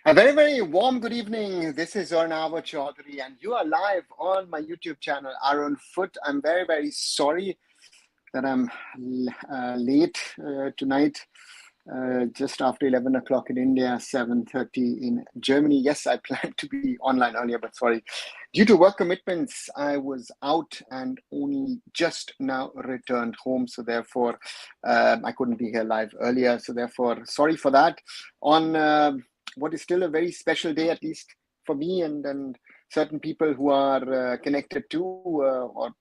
A very, very warm good evening. This is Arnav Chaudhary, and you are live on my YouTube channel, Arunfoot. I'm very, very sorry that I'm late tonight, just after 11 o'clock in India, 7:30 in Germany. Yes, I planned to be online earlier, but sorry. Due to work commitments, I was out and only just now returned home. So therefore, I couldn't be here live earlier. So therefore, sorry for that. On what is still a very special day, at least for me and certain people who are connected to or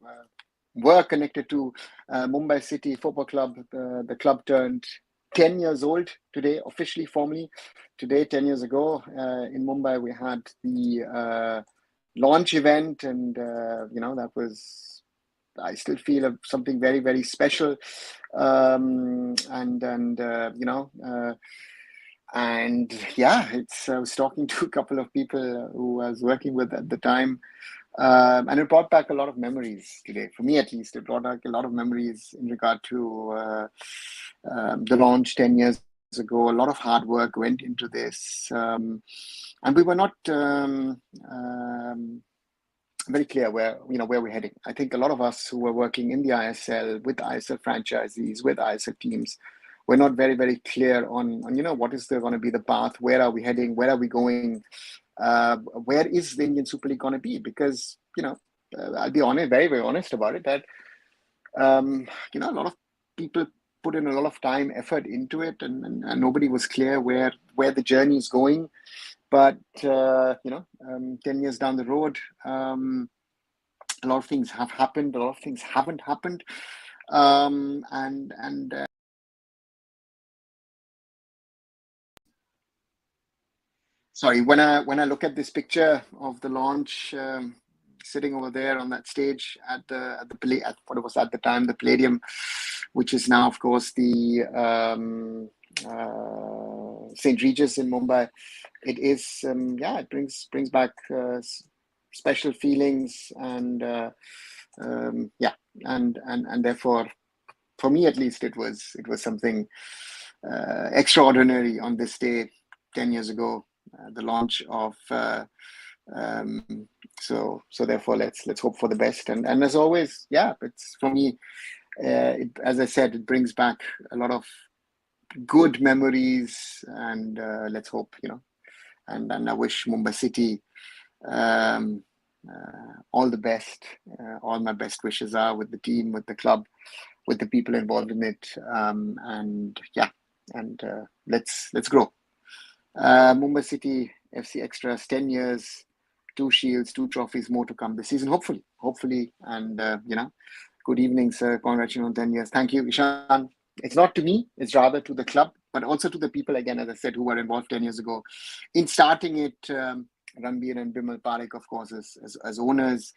were connected to Mumbai City Football Club. The club turned 10 years old today, officially, formally. Today, 10 years ago, in Mumbai, we had the launch event, and that was, I still feel something very, very special. And yeah, I was talking to a couple of people who I was working with at the time, and it brought back a lot of memories today. For me, at least, it brought back a lot of memories in regard to the launch 10 years ago. A lot of hard work went into this, and we were not very clear where we're heading. I think a lot of us who were working in the ISL with ISL franchisees, with ISL teams, we're not very, very clear on what is going to be the path, where are we heading, where are we going, where is the Indian Super League going to be? Because I'll be honest, very, very honest about it, that a lot of people put in a lot of time, effort into it, and nobody was clear where the journey is going. But 10 years down the road, a lot of things have happened, a lot of things haven't happened, sorry, when I look at this picture of the launch, sitting over there on that stage at what it was at the time, the Palladium, which is now, of course, the St. Regis in Mumbai. It is, it brings back special feelings, and and therefore, for me at least, it was something extraordinary on this day 10 years ago, the launch of. So therefore, let's hope for the best, and as always, it's for me. As I said, it brings back a lot of good memories, and let's hope, and I wish Mumbai City all the best. All my best wishes are with the team, with the club, with the people involved in it, let's grow. Mumbai City FC Extras, 10 years, 2 shields, 2 trophies, more to come this season, hopefully, and good evening, sir. Congratulations on 10 years. Thank you, Ishan. It's not to me, it's rather to the club, but also to the people, again, as I said, who were involved 10 years ago in starting it. Ranbir and Bimal Parekh, of course, as owners.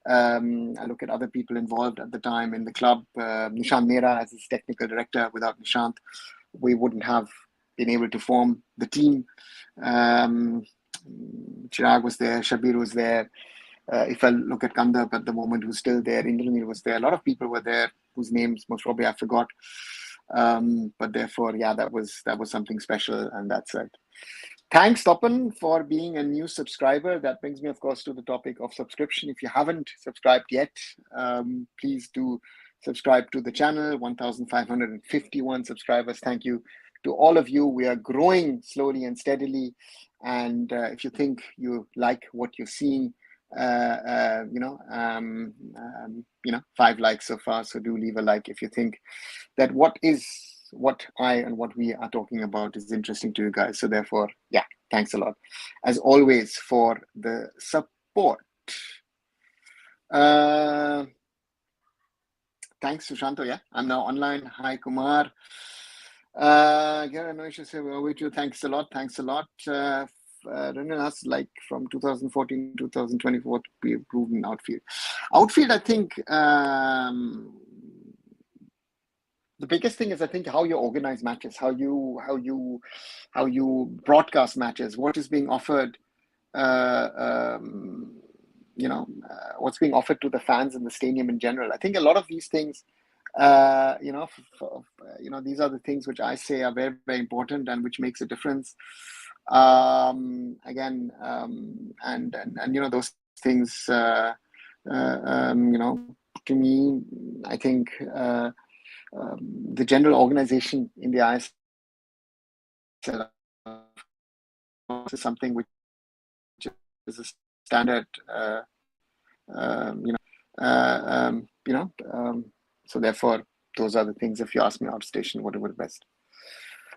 I look at other people involved at the time in the club. Nishant Mehra as his technical director. Without Nishant, we wouldn't have been able to form the team. Chirag was there, Shabir was there. If I look at Kandap at the moment, who's still there, Indraneer was there. A lot of people were there whose names most probably I forgot. But therefore, that was something special, and that's it. Thanks, Topan, for being a new subscriber. That brings me, of course, to the topic of subscription. If you haven't subscribed yet, please do subscribe to the channel. 1,551 subscribers. Thank you to all of you. We are growing slowly and steadily. And if you think you like what you're seeing, 5 likes so far. So do leave a like if you think that what I and what we are talking about is interesting to you guys. So therefore, thanks a lot, as always, for the support. Thanks, Sushanto. I'm now online. Hi, Kumar. No issue. Say we're with you. Thanks a lot. Renan has, like, from 2014 to 2024 to be improved in outfield. I think the biggest thing is, I think, how you organize matches, how you broadcast matches, what is being offered, what's being offered to the fans in the stadium in general. I think a lot of these things, these are the things which I say are very, very important and which makes a difference. Again, and those things. To me, I think the general organization in the ISL is something which is a standard. So therefore, those are the things. If you ask me, outstation, whatever the best.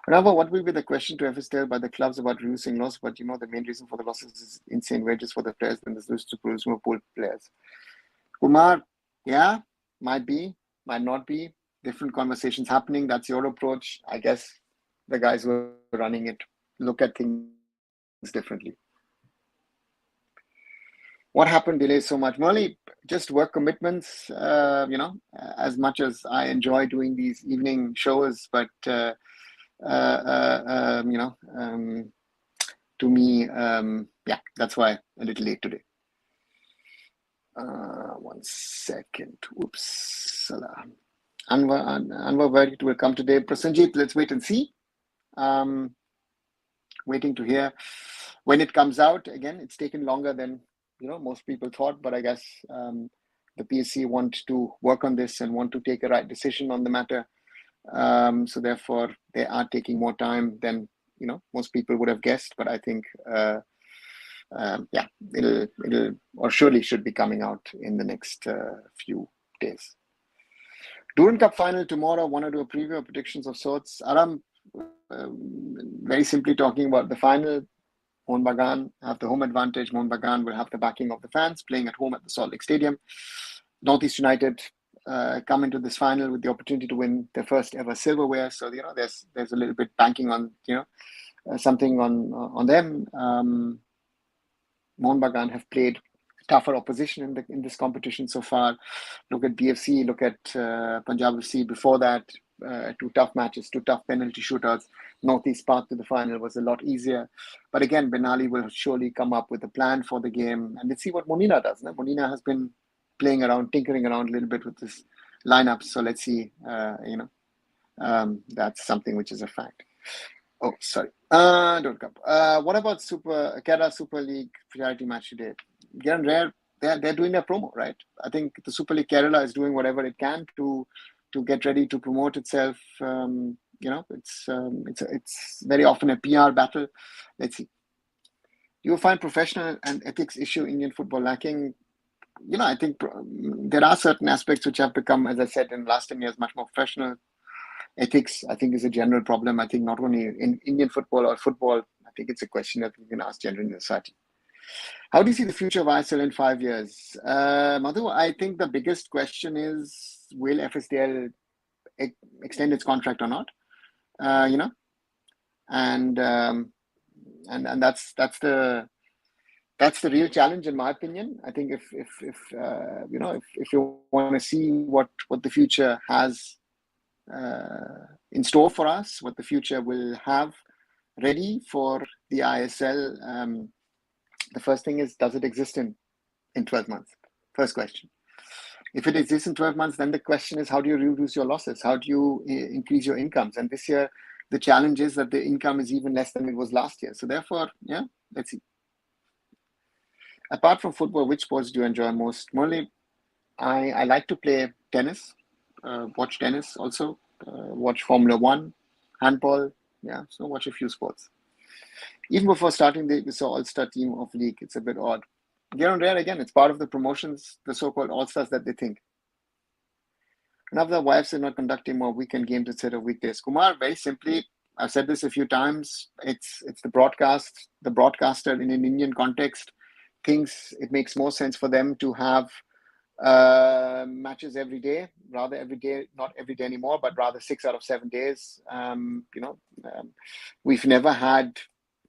However, what will be the question to FSL by the clubs about reducing loss? But the main reason for the losses is insane wages for the players, and there's to produce more pool players. Kumar, yeah, might be, might not be. Different conversations happening. That's your approach. I guess the guys who are running it look at things differently. What happened delays so much? Merely just work commitments. As much as I enjoy doing these evening shows, but to me, that's why a little late today. 1 second. Oops. Anwar Verdict will come today. Prasanjit, let's wait and see. Waiting to hear when it comes out. Again, it's taken longer than most people thought, but I guess the PSC want to work on this and want to take a right decision on the matter. So therefore, they are taking more time than most people would have guessed. But I think it'll or surely should be coming out in the next few days. Durand Cup final tomorrow. Want to do a preview or predictions of sorts? Aram, very simply talking about the final. Mohun Bagan have the home advantage. Mohun Bagan will have the backing of the fans playing at home at the Salt Lake Stadium. Northeast United come into this final with the opportunity to win their first ever silverware. So there's a little bit banking on something on them. Mohun Bagan have played tougher opposition in this competition so far. Look at BFC. Look at Punjab FC before that. 2 tough matches, 2 tough penalty shootouts. Northeast path to the final was a lot easier. But again, Benali will surely come up with a plan for the game. And let's see what Monina does. Monina has been playing around, tinkering around a little bit with this lineup. So let's see, that's something which is a fact. Oh, sorry. Durand Cup. What about Kerala Super League charity match today? Again, they're doing their promo, right? I think the Super League Kerala is doing whatever it can to get ready to promote itself. It's very often a PR battle. Let's see. Do you find professional and ethics issue Indian football lacking? I think there are certain aspects which have become, as I said, in the last 10 years, much more professional. Ethics, I think, is a general problem. I think not only in Indian football or football, I think it's a question that we can ask generally in the society. How do you see the future of ISL in 5 years? Madhu, I think the biggest question is, will FSDL extend its contract or not? And that's the real challenge, in my opinion. I think if you want to see what the future has in store for us, what the future will have ready for the ISL, the first thing is, does it exist in 12 months? First question. If it exists in 12 months, then the question is, how do you reduce your losses? How do you increase your incomes? And this year, the challenge is that the income is even less than it was last year. So therefore, let's see. Apart from football, which sports do you enjoy most? Mostly, I like to play tennis, watch tennis also, watch Formula 1, handball. So watch a few sports. Even before starting the all-star team of league, it's a bit odd. Here and there, again, it's part of the promotions, the so-called all-stars that they think. None of the wives are not conducting more weekend games instead of weekdays. Kumar, very simply, I've said this a few times, it's the broadcast, the broadcaster in an Indian context thinks it makes more sense for them to have matches every day, rather every day, not every day anymore, but rather 6 out of 7 days. We've never had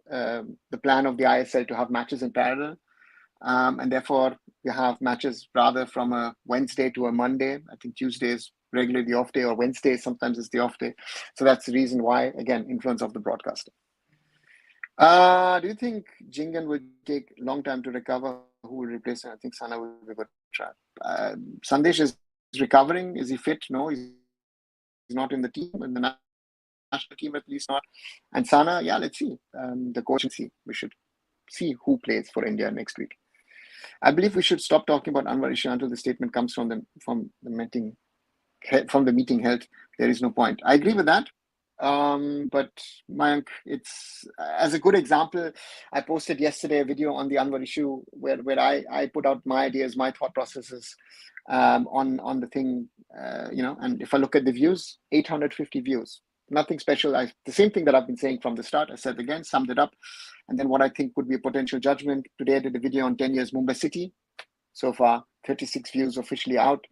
the plan of the ISL to have matches in parallel. And therefore, we have matches rather from a Wednesday to a Monday. I think Tuesday is regularly the off day, or Wednesday sometimes is the off day. So that's the reason why, again, influence of the broadcaster. Do you think Jingan will take a long time to recover? Who will replace him? I think Sana will be a good try. Sandesh is recovering. Is he fit? No, he's not in the team, in the national team, at least not. And Sana, yeah, let's see. The coach and see. We should see who plays for India next week. I believe we should stop talking about Anwar issue until the statement comes from the meeting held. There is no point. I agree with that. But Mayank, it's as a good example. I posted yesterday a video on the Anwar issue where I put out my ideas, my thought processes on the thing. And if I look at the views, 850 views. Nothing special. The same thing that I've been saying from the start. I said again, summed it up. And then what I think would be a potential judgment. Today I did a video on 10 years Mumbai City. So far, 36 views officially out.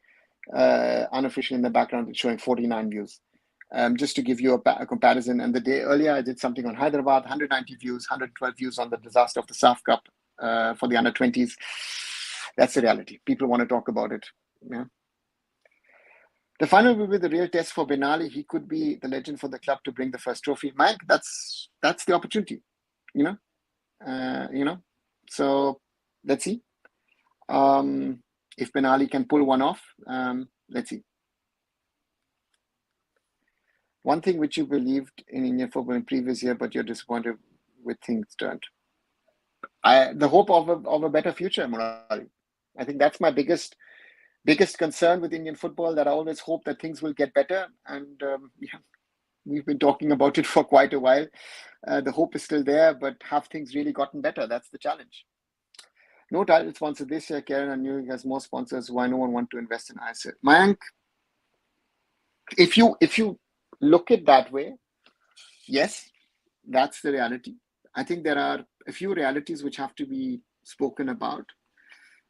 Unofficially in the background, it's showing 49 views. Just to give you a comparison. And the day earlier, I did something on Hyderabad, 190 views, 112 views on the disaster of the AIFF Cup for the under-20s. That's the reality. People want to talk about it. Yeah. The final will be the real test for Benali. He could be the legend for the club to bring the first trophy. Mike, that's the opportunity, So let's see if Benali can pull one off. Let's see. One thing which you believed in Indian football in previous year, but you're disappointed with things turned. The hope of a better future, Murali. I think that's my biggest concern with Indian football, that I always hope that things will get better. And we've been talking about it for quite a while. The hope is still there, but have things really gotten better? That's the challenge. No title sponsor this year. Karen and New has more sponsors. Why no one want to invest in ISL? Mayank, if you look at that way, yes, that's the reality. I think there are a few realities which have to be spoken about.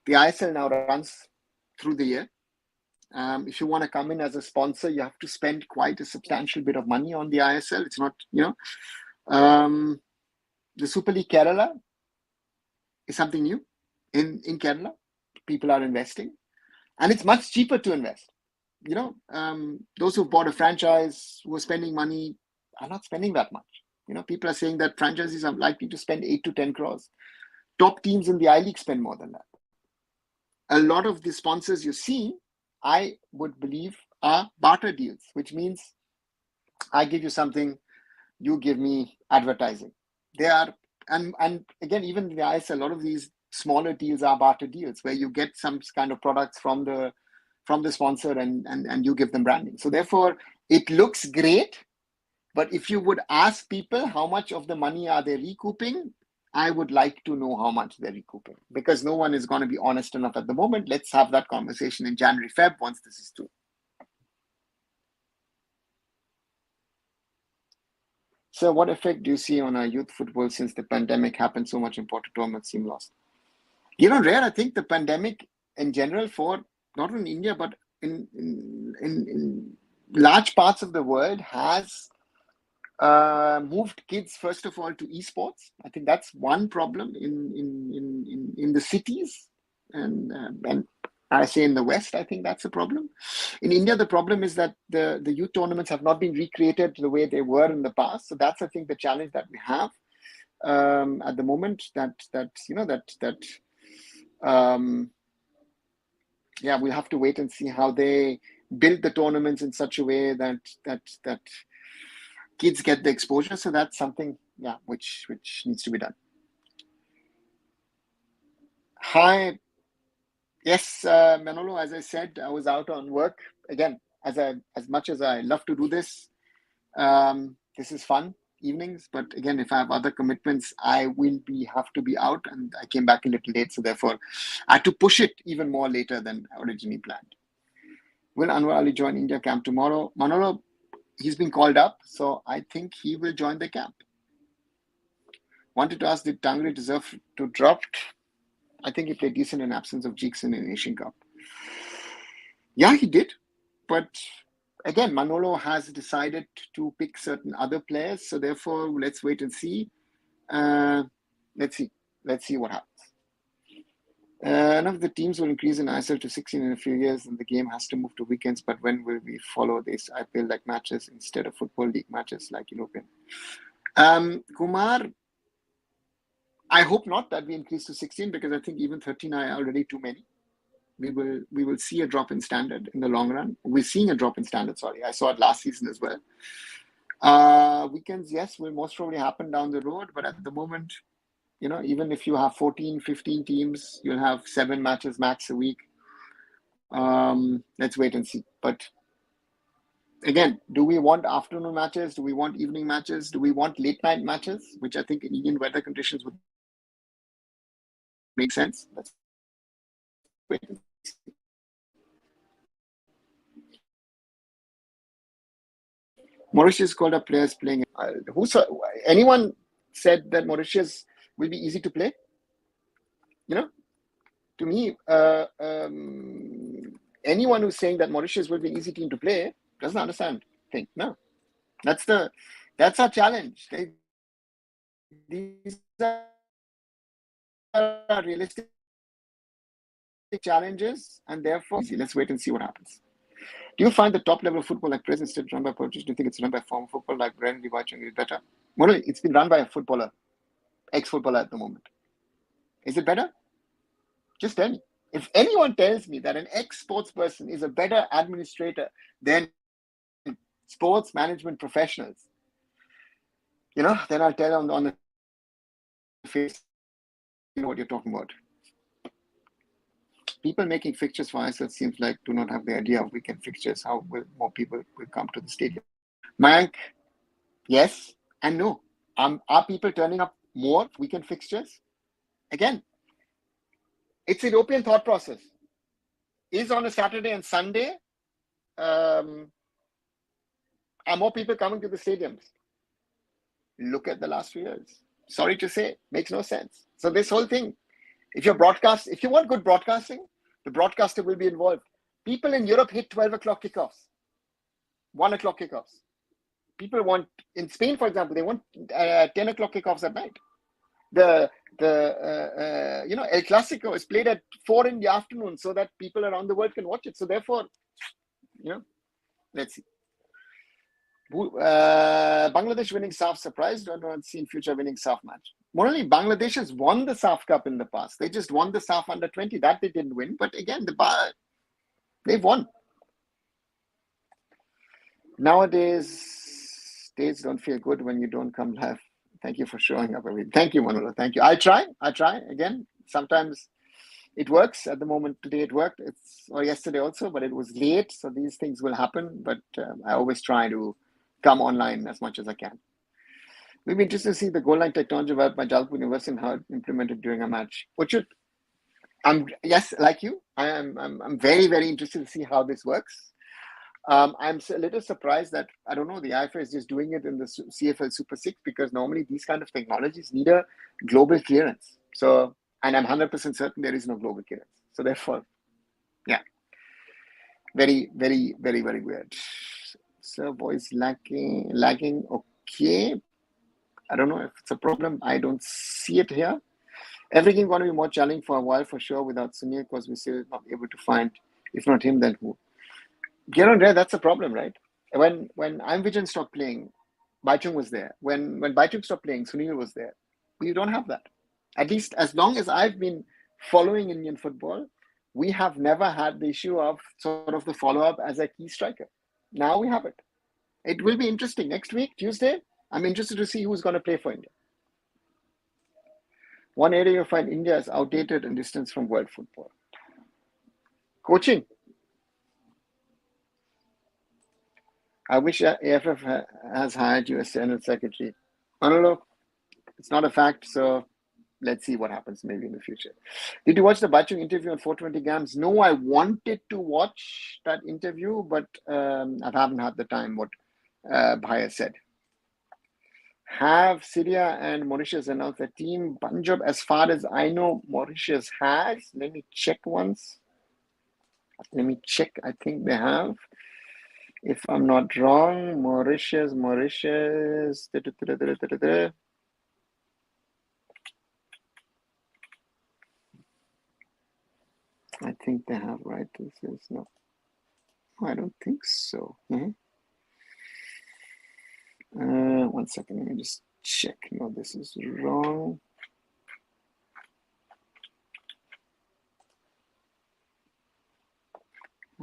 The ISL now runs through the year. If you want to come in as a sponsor, you have to spend quite a substantial bit of money on the ISL. It's not, the Super League Kerala is something new. In Kerala, people are investing, and it's much cheaper to invest. Those who bought a franchise, who are spending money, are not spending that much. People are saying that franchises are likely to spend 8 to 10 crores. Top teams in the I-League spend more than that. A lot of the sponsors you see, I would believe, are barter deals, which means I give you something, you give me advertising. They are, and again, even in the ISL, a lot of these smaller deals are barter deals where you get some kind of products from the sponsor and you give them branding. So therefore, it looks great, but if you would ask people how much of the money are they recouping, I would like to know how much they're recouping, because no one is going to be honest enough at the moment. Let's have that conversation in January, Feb, once this is through. So what effect do you see on our youth football since the pandemic happened? So much important tournaments seem lost. Rare, I think the pandemic in general, for not only India, but in large parts of the world, has moved kids, first of all, to esports. I think that's one problem in the cities, and I say in the West, I think that's a problem. In India, the problem is that the youth tournaments have not been recreated the way they were in the past. So that's, I think, the challenge that we have at the moment. We'll have to wait and see how they build the tournaments in such a way that kids get the exposure. So that's something, which needs to be done. Hi. Yes, Manolo, as I said, I was out on work. Again, as much as I love to do this, this is fun evenings. But again, if I have other commitments, I will have to be out. And I came back a little late. So therefore, I had to push it even more later than originally planned. Will Anwar Ali join India camp tomorrow? Manolo, he's been called up. So I think he will join the camp. Wanted to ask, did Tangri deserve to drop? I think he played decent in absence of Jackson in Asian Cup. Yeah, he did. But again, Manolo has decided to pick certain other players. So therefore, let's wait and see. Let's see what happens. None of the teams will increase in ISL to 16 in a few years, and the game has to move to weekends. But when will we follow this IPL like matches instead of football league matches like European? Kumar, I hope not that we increase to 16, because I think even 13 are already too many. We will see a drop in standard in the long run. We're seeing a drop in standard, sorry. I saw it last season as well. Weekends, yes, will most probably happen down the road, but at the moment, even if you have 14, 15 teams, you'll have 7 matches max a week. Let's wait and see. But again, do we want afternoon matches? Do we want evening matches? Do we want late night matches? Which I think in Indian weather conditions would make sense. Let's wait and see. Mauritius called up players playing. Anyone said that Mauritius will be easy to play? To me, anyone who's saying that Mauritius will be an easy team to play doesn't understand. No, that's our challenge. These are realistic challenges, and therefore, let's wait and see what happens. Do you find the top level of football like present state run by politicians? Do you think it's run by former football like Brandon Levi is better? Well, it's been run by a footballer, ex-footballer at the moment. Is it better? Just tell me. If anyone tells me that an ex-sports person is a better administrator than sports management professionals, then I'll tell them on the face, what you're talking about. People making fixtures for ISL seems like do not have the idea of weekend fixtures. How will more people will come to the stadium? Mayank, yes and no. Are people turning up more weekend fixtures? Again, it's a European thought process. Is on a Saturday and Sunday, are more people coming to the stadiums? Look at the last few years. Sorry to say, makes no sense. So this whole thing, if you want good broadcasting, the broadcaster will be involved. People in Europe hit 12 o'clock kickoffs, 1 o'clock kickoffs. People want, in Spain, for example, they want 10 o'clock kickoffs at night. The El Clasico is played at 4 in the afternoon so that people around the world can watch it. So therefore, let's see. Bangladesh winning SAF surprised. I don't see in future winning SAF match. More only, Bangladesh has won the SAF Cup in the past. They just won the SAF under 20. That they didn't win. But again, they've won. Nowadays, days don't feel good when you don't come live. Thank you for showing up. Thank you, Manolo. Thank you. I try. Again, sometimes it works. At the moment, today it worked. Or yesterday also, but it was late. So these things will happen. But I always try to come online as much as I can. We'll be interested to see the goal line technology developed by Jalpur University and how it implemented during a match. Yes, like you, I'm very, very interested to see how this works. I'm a little surprised that, I don't know, the AIFF is just doing it in the CFL Super 6 because normally these kind of technologies need a global clearance. So, and I'm 100% certain there is no global clearance. So therefore, yeah, very, very, very, very weird. So voice lagging, okay. I don't know if it's a problem. I don't see it here. Everything going to be more challenging for a while for sure without Sunil because we're still not able to find, if not him, then who? Geron Rare, that's a problem, right? When Vijan stopped playing, Baichung was there. When Baichung stopped playing, Sunil was there. We don't have that. At least as long as I've been following Indian football, we have never had the issue of sort of the follow-up as a key striker. Now we have it. It will be interesting. Next week, Tuesday, I'm interested to see who's going to play for India. One area you find India is outdated and distance from world football. Coaching. I wish AIFF has hired you as General Secretary. I don't know. It's not a fact, so let's see what happens maybe in the future. Did you watch the Baichung interview on 420 Grams? No, I wanted to watch that interview, but I haven't had the time, what Bhaiya said. Have Syria and Mauritius announced a team? Punjab, as far as I know, Mauritius has. Let me check once. I think they have. If I'm not wrong, Mauritius. I think they have, right? This is no. I don't think so. One second, let me just check. No, this is wrong.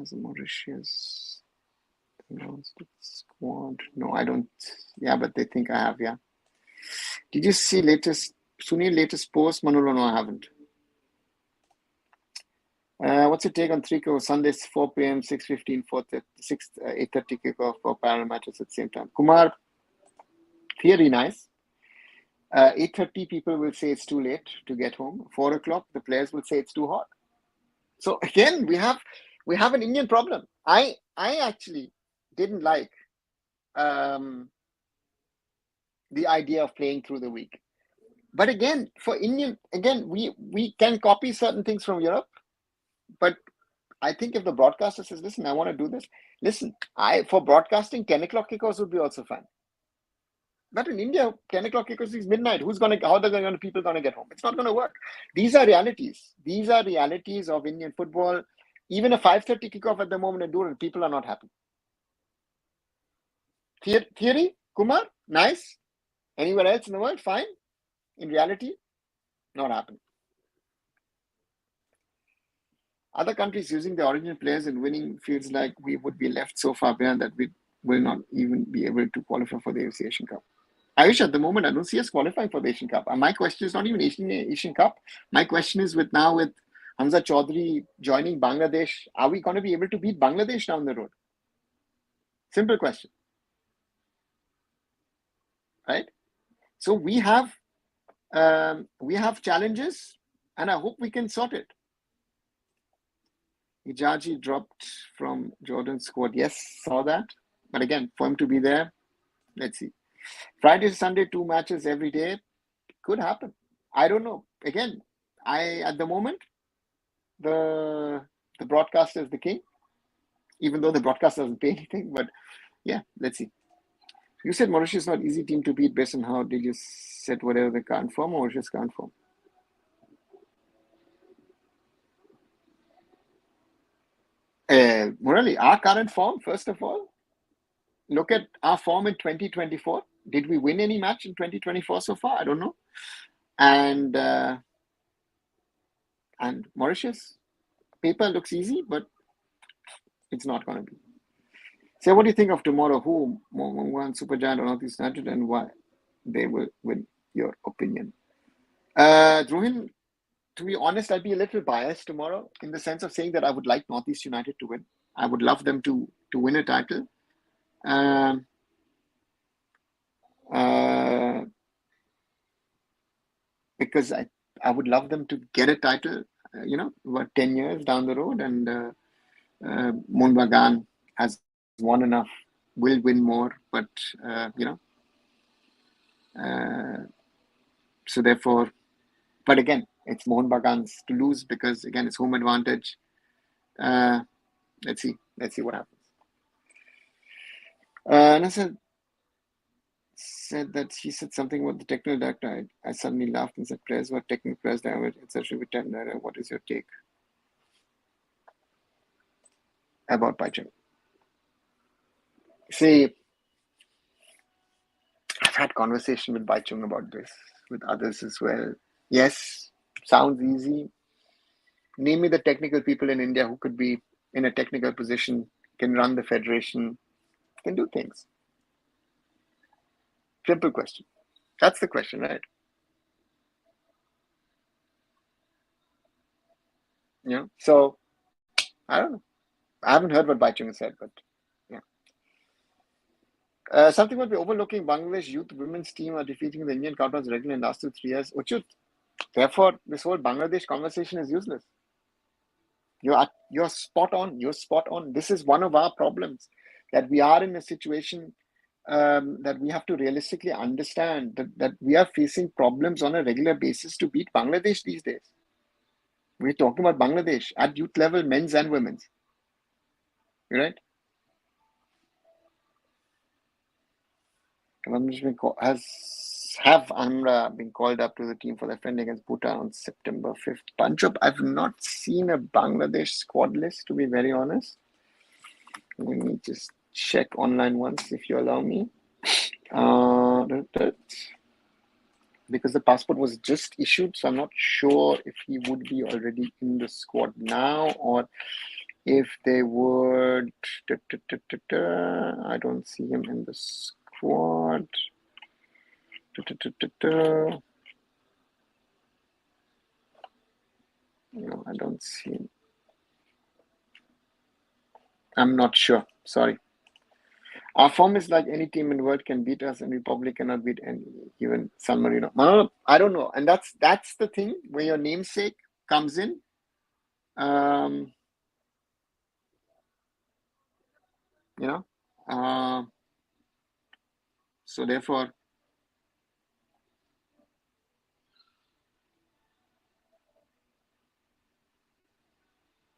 As Mauritius. Squad. No, I don't. Yeah, but they think I have. Yeah. Did you see Sunil latest post? Manolo, no, I haven't. What's your take on 3 Sundays 4 p.m. 6:15 8:30 kickoff for parallel matches at the same time? Kumar, theory nice. 8:30 people will say it's too late to get home. 4 o'clock the players will say it's too hot. So again, we have an Indian problem. I actually didn't like the idea of playing through the week. But again, for Indian, we can copy certain things from Europe. But I think if the broadcaster says, listen, I want to do this, listen, for broadcasting, 10 o'clock kickers would be also fine. But in India, 10 o'clock kickers is midnight. How are people going to get home? It's not going to work. These are realities. These are realities of Indian football. Even a 5:30 kickoff at the moment in Durand, people are not happy. Theory, Kumar, nice. Anywhere else in the world, fine. In reality, not happening. Other countries using the origin players and winning feels like we would be left so far behind that we will not even be able to qualify for the AFC Asian Cup. I wish at the moment I don't see us qualifying for the Asian Cup. And my question is not even Asian Cup. My question is with Hamza Chaudhary joining Bangladesh, are we going to be able to beat Bangladesh down the road? Simple question. Right? So we have challenges, and I hope we can sort it. Ijaji dropped from Jordan's squad. Yes, saw that. But again, for him to be there, let's see. Friday to Sunday, 2 matches every day. Could happen. I don't know. Again, at the moment, the broadcaster is the king, even though the broadcaster doesn't pay anything. But yeah, let's see. You said Mauritius is not easy team to beat based on how did you set whatever the current form, or Mauritius current form? Murali, our current form, first of all, look at our form in 2024. Did we win any match in 2024 so far? I don't know. And Mauritius, paper looks easy, but it's not going to be. So what do you think of tomorrow? Who, Mohammedan, Supergiant or Northeast United, and why they will win? Your opinion. Drohin, to be honest, I'll be a little biased tomorrow in the sense of saying that I would like Northeast United to win. I would love them to win a title. Because I would love them to get a title, about 10 years down the road. And Mohammedan has won enough, will win more, but, so therefore, but again, it's Mohammedan's to lose because, again, it's home advantage. Let's see what happens. Nasser said that she said something about the technical director. I suddenly laughed and said players were technical players, etc. What is your take about Baichung? See, I've had conversation with Baichung about this, with others as well. Yes, sounds easy. Name me the technical people in India who could be in a technical position, can run the federation, can do things. Simple question. That's the question, right? Yeah. So, I don't know. I haven't heard what Baichung said, but yeah. Something about the overlooking Bangladesh youth women's team are defeating the Indian counterparts regularly in the last 2-3 years. Uchut. Therefore, this whole Bangladesh conversation is useless. You're spot on. You're spot on. This is one of our problems, that we are in a situation that we have to realistically understand that we are facing problems on a regular basis to beat Bangladesh these days. We're talking about Bangladesh at youth level, men's and women's. Right? Have Amra been called up to the team for the friend against Bhutan on September 5th? Panchop, I've not seen a Bangladesh squad list, to be very honest. Let me just check online once, if you allow me. Because the passport was just issued, so I'm not sure if he would be already in the squad now or if they would. I don't see him in the squad. No, I don't see him. I'm not sure. Sorry. Our form is like any team in the world can beat us, and we probably cannot beat any, even San Marino. No, I don't know, and that's the thing where your namesake comes in. You know, so therefore,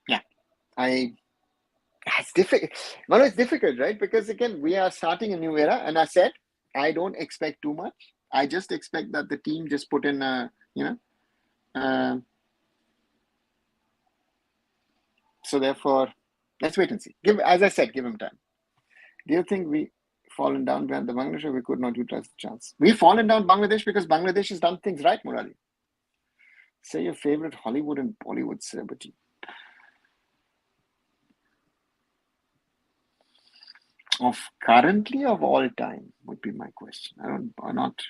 yeah, it's difficult. Well, it's difficult, right? Because again, we are starting a new era, and I said I don't expect too much. I just expect that the team just put in so therefore, let's wait and see. As I said, give him time. Do you think we fallen down behind the Bangladesh, or we could not utilize the chance? We've fallen down Bangladesh because Bangladesh has done things right, Murali. Say your favorite Hollywood and Bollywood celebrity. Of currently, of all time, would be my question. Or not.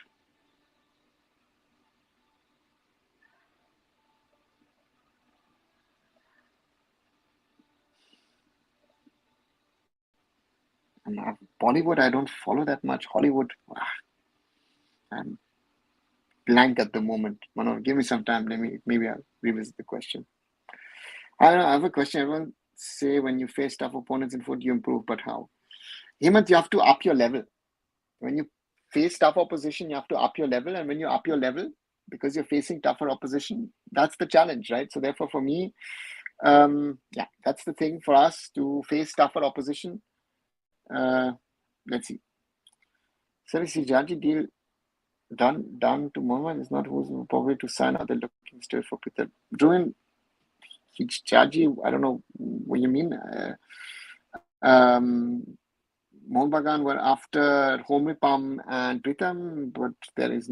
Bollywood, I don't follow that much. Hollywood, I'm blank at the moment. Manoj, give me some time. Maybe I'll revisit the question. I don't know. I have a question. Everyone say when you face tough opponents in foot, you improve, but how? Hemant, you have to up your level. When you face tough opposition, you have to up your level, and when you up your level, because you're facing tougher opposition, that's the challenge, right? So therefore, for me, that's the thing for us to face tougher opposition. Let's see. Seriously, Jaji deal done to Mohammedan is not who's probably to sign other looking still for Peter. Durand Jaji, I don't know what you mean. Mohammedan were after Homipam and Pritam, but there is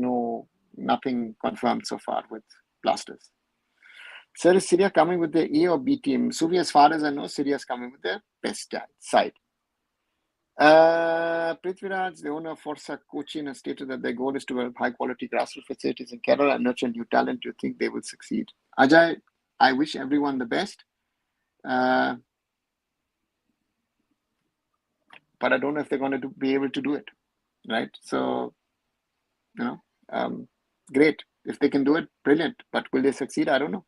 nothing confirmed so far with Blasters. Sir, is Syria coming with the A or B team? Suvi, as far as I know, Syria is coming with their best side. Prithviraj, the owner of Forza Cochin, has stated that their goal is to develop high-quality grassroots facilities in Kerala and nurture new talent. Do you think they will succeed? Ajay, I wish everyone the best. But I don't know if they're going to be able to do it, right? So, great. If they can do it, brilliant. But will they succeed? I don't know.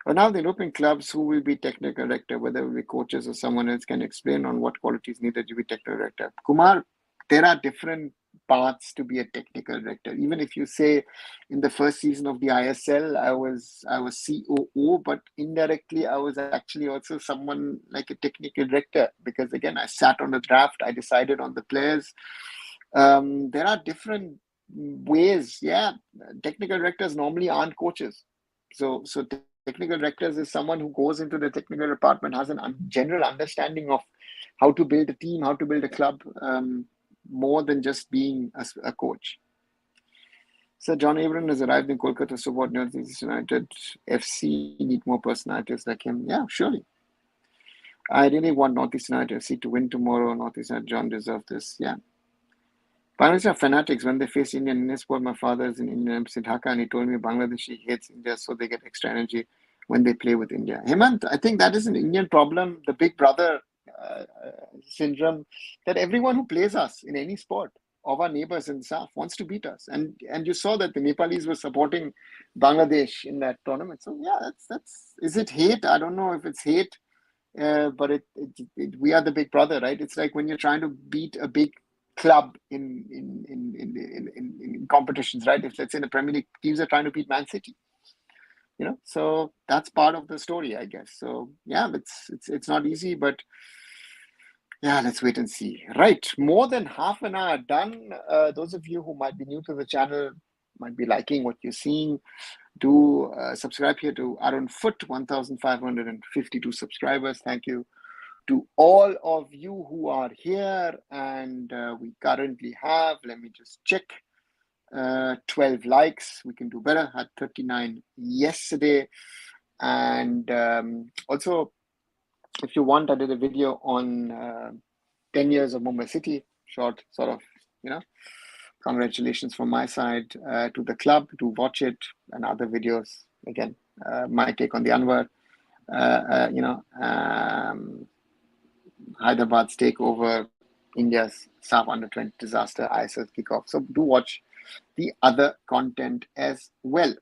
But now the European clubs, who will be technical director, whether it will be coaches or someone else, can explain on what qualities needed to be technical director. Kumar, there are different paths to be a technical director. Even if you say in the first season of the ISL, I was COO, but indirectly I was actually also someone like a technical director, because again, I sat on the draft, I decided on the players. There are different ways. Yeah, technical directors normally aren't coaches. So technical directors is someone who goes into the technical department, has a general understanding of how to build a team, how to build a club, more than just being a coach. So John Abraham has arrived in Kolkata to support Northeast United FC, need more personalities like him. Yeah, surely. I really want Northeast United FC to win tomorrow. Northeast United John deserves this. Yeah. Bangladesh are fanatics. When they face Indian sport, my father is in Indian embassy Dhaka, and he told me Bangladeshi hates India, so they get extra energy when they play with India. Hemant, I think that is an Indian problem, the big brother syndrome, that everyone who plays us in any sport of our neighbors in the south wants to beat us. And you saw that the Nepalis were supporting Bangladesh in that tournament. So yeah, that's is it hate? I don't know if it's hate, but we are the big brother, right? It's like when you're trying to beat a big club in competitions, right? If let's say in the Premier League, teams are trying to beat Man City, so that's part of the story, I guess. So yeah, it's not easy, but yeah, let's wait and see. Right, more than half an hour done. Those of you who might be new to the channel, might be liking what you're seeing, do subscribe here to Arun Foot, 1,552 subscribers. Thank you to all of you who are here, and we currently have, let me just check, 12 likes. We can do better. Had 39 yesterday. And also, If you want, I did a video on 10 years of Mumbai City, short sort of, congratulations from my side to the club, to watch it, and other videos. Again, my take on the Anwar, Hyderabad's takeover, India's SAF under-20 disaster, ISL kickoff. So do watch the other content as well.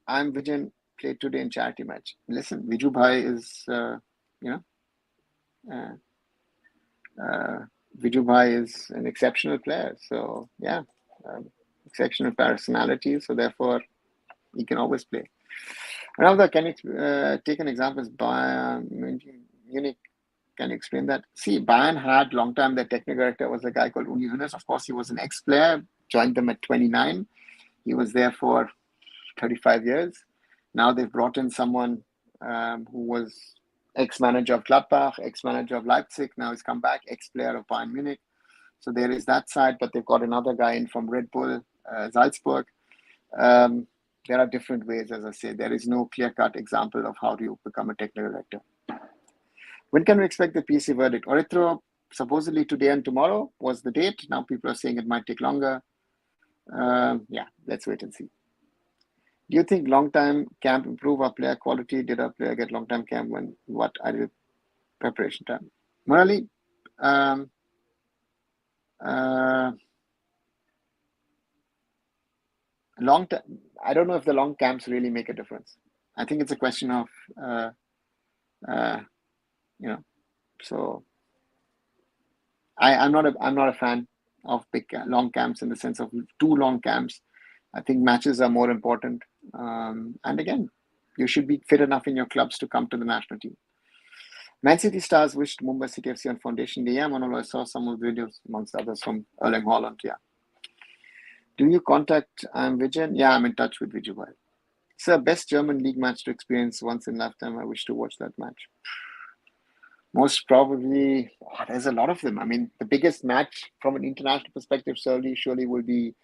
I'm Vijan, played today in charity match. Listen, Viju Bhai is, Viju Bhai is an exceptional player. So yeah, exceptional personality. So therefore, he can always play. Another, can you take an example? Is Bayern Munich? Can you explain that? See, Bayern had long time. Their technical director was a guy called Uli Hoeneß. Of course, he was an ex-player. Joined them at 29. He was there for 35 years. Now they've brought in someone who was ex-manager of Gladbach, ex-manager of Leipzig. Now he's come back, ex-player of Bayern Munich. So there is that side, but they've got another guy in from Red Bull, Salzburg. There are different ways, as I say. There is no clear-cut example of how do you become a technical director. When can we expect the PC verdict? Orithro, supposedly today and tomorrow was the date. Now people are saying it might take longer. Yeah, let's wait and see. Do you think long-time camp improve our player quality? Did our player get long-time camp when what ideal preparation time? Murali, long term, I don't know if the long camps really make a difference. I think it's a question of, so I'm not a fan of big long camps in the sense of too long camps. I think matches are more important. And again, you should be fit enough in your clubs to come to the national team. Man City stars wished Mumbai City FC on Foundation Day. Yeah, Manolo, I saw some of the videos, amongst others, from Erling Haaland. Yeah. Do you contact Vijan? Yeah, I'm in touch with Viju Bhai. Sir, best German league match to experience once in a lifetime. I wish to watch that match. Most probably, there's a lot of them. I mean, the biggest match from an international perspective surely will be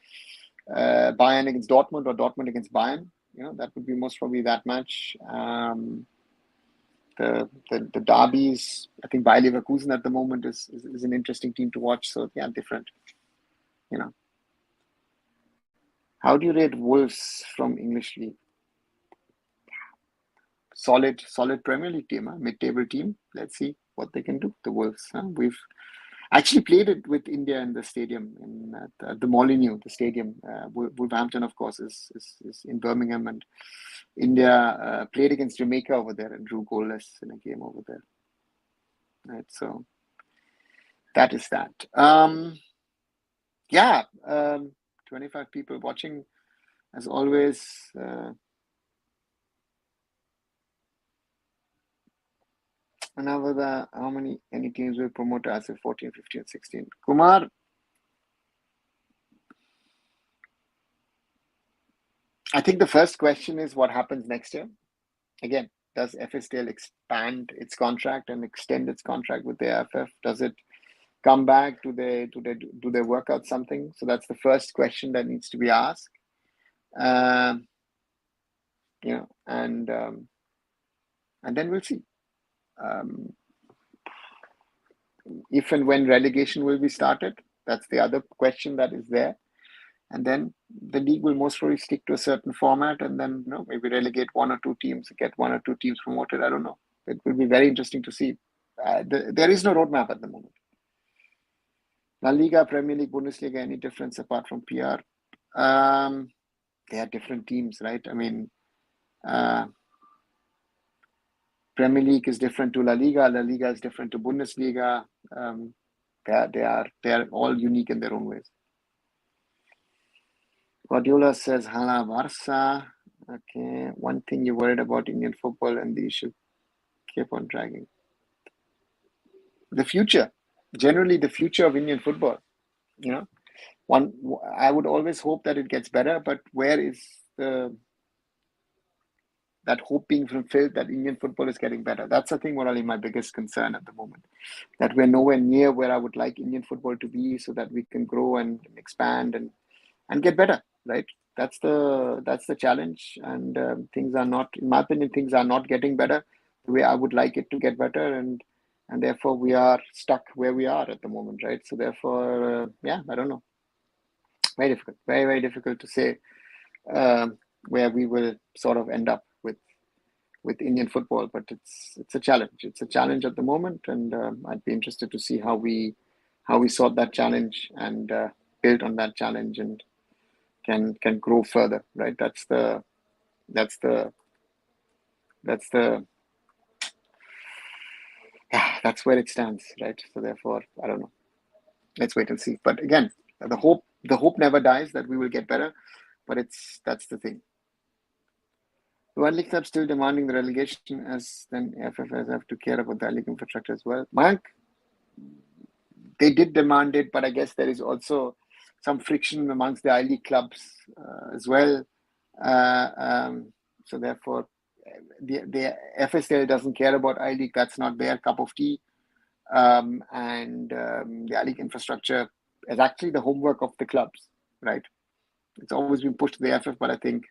Bayern against Dortmund or Dortmund against Bayern. That would be most probably that match. The derbies, I think Bayer Leverkusen at the moment is an interesting team to watch. So yeah, different. How do you rate Wolves from English League? Solid Premier League team, mid-table team. Let's see what they can do. The Wolves. We've actually played it with India in the stadium at the Molineux, the stadium. Wolverhampton, of course, is in Birmingham, and India played against Jamaica over there and drew goalless in a game over there. Right, so that is that. 25 people watching, as always. How many teams will promote as 14, 15, 16? Kumar, I think the first question is what happens next year. Again, does FSTL expand its contract and extend its contract with the AIFF? Does it come back? Do they work out something? So that's the first question that needs to be asked. And then we'll see. If and when relegation will be started, that's the other question that is there. And then the league will most probably stick to a certain format, and then maybe relegate one or two teams, get one or two teams promoted. I don't know. It will be very interesting to see. There is no roadmap at the moment. La Liga, Premier League, Bundesliga, any difference apart from PR? They are different teams, right? I mean, Premier League is different to La Liga. La Liga is different to Bundesliga. They are all unique in their own ways. Guardiola says, Hala Barca. Okay. One thing you're worried about Indian football and the issue keep on dragging. The future. Generally, the future of Indian football. I would always hope that it gets better, but where is that hope being fulfilled that Indian football is getting better? That's I think morally my biggest concern at the moment. That we're nowhere near where I would like Indian football to be, so that we can grow and expand and get better, right? that's the challenge, and things are not, in my opinion, things are not getting better the way I would like it to get better, and therefore we are stuck where we are at the moment, right? So therefore, yeah, I don't know. Very difficult, very, very difficult to say where we will sort of end up with Indian football, but it's a challenge. It's a challenge at the moment, and I'd be interested to see how we sort that challenge and build on that challenge and can grow further, right? That's the that's where it stands, right? So therefore, I don't know. Let's wait and see. But again, the hope never dies that we will get better, but that's the thing. The World League club still demanding the relegation, as then AIFF have to care about the league infrastructure as well. Mayank, they did demand it, but I guess there is also some friction amongst the I-League clubs as well. So therefore, the FSL doesn't care about I-League. That's not their cup of tea. And the I-League infrastructure is actually the homework of the clubs, right? It's always been pushed to the AIFF, but I think,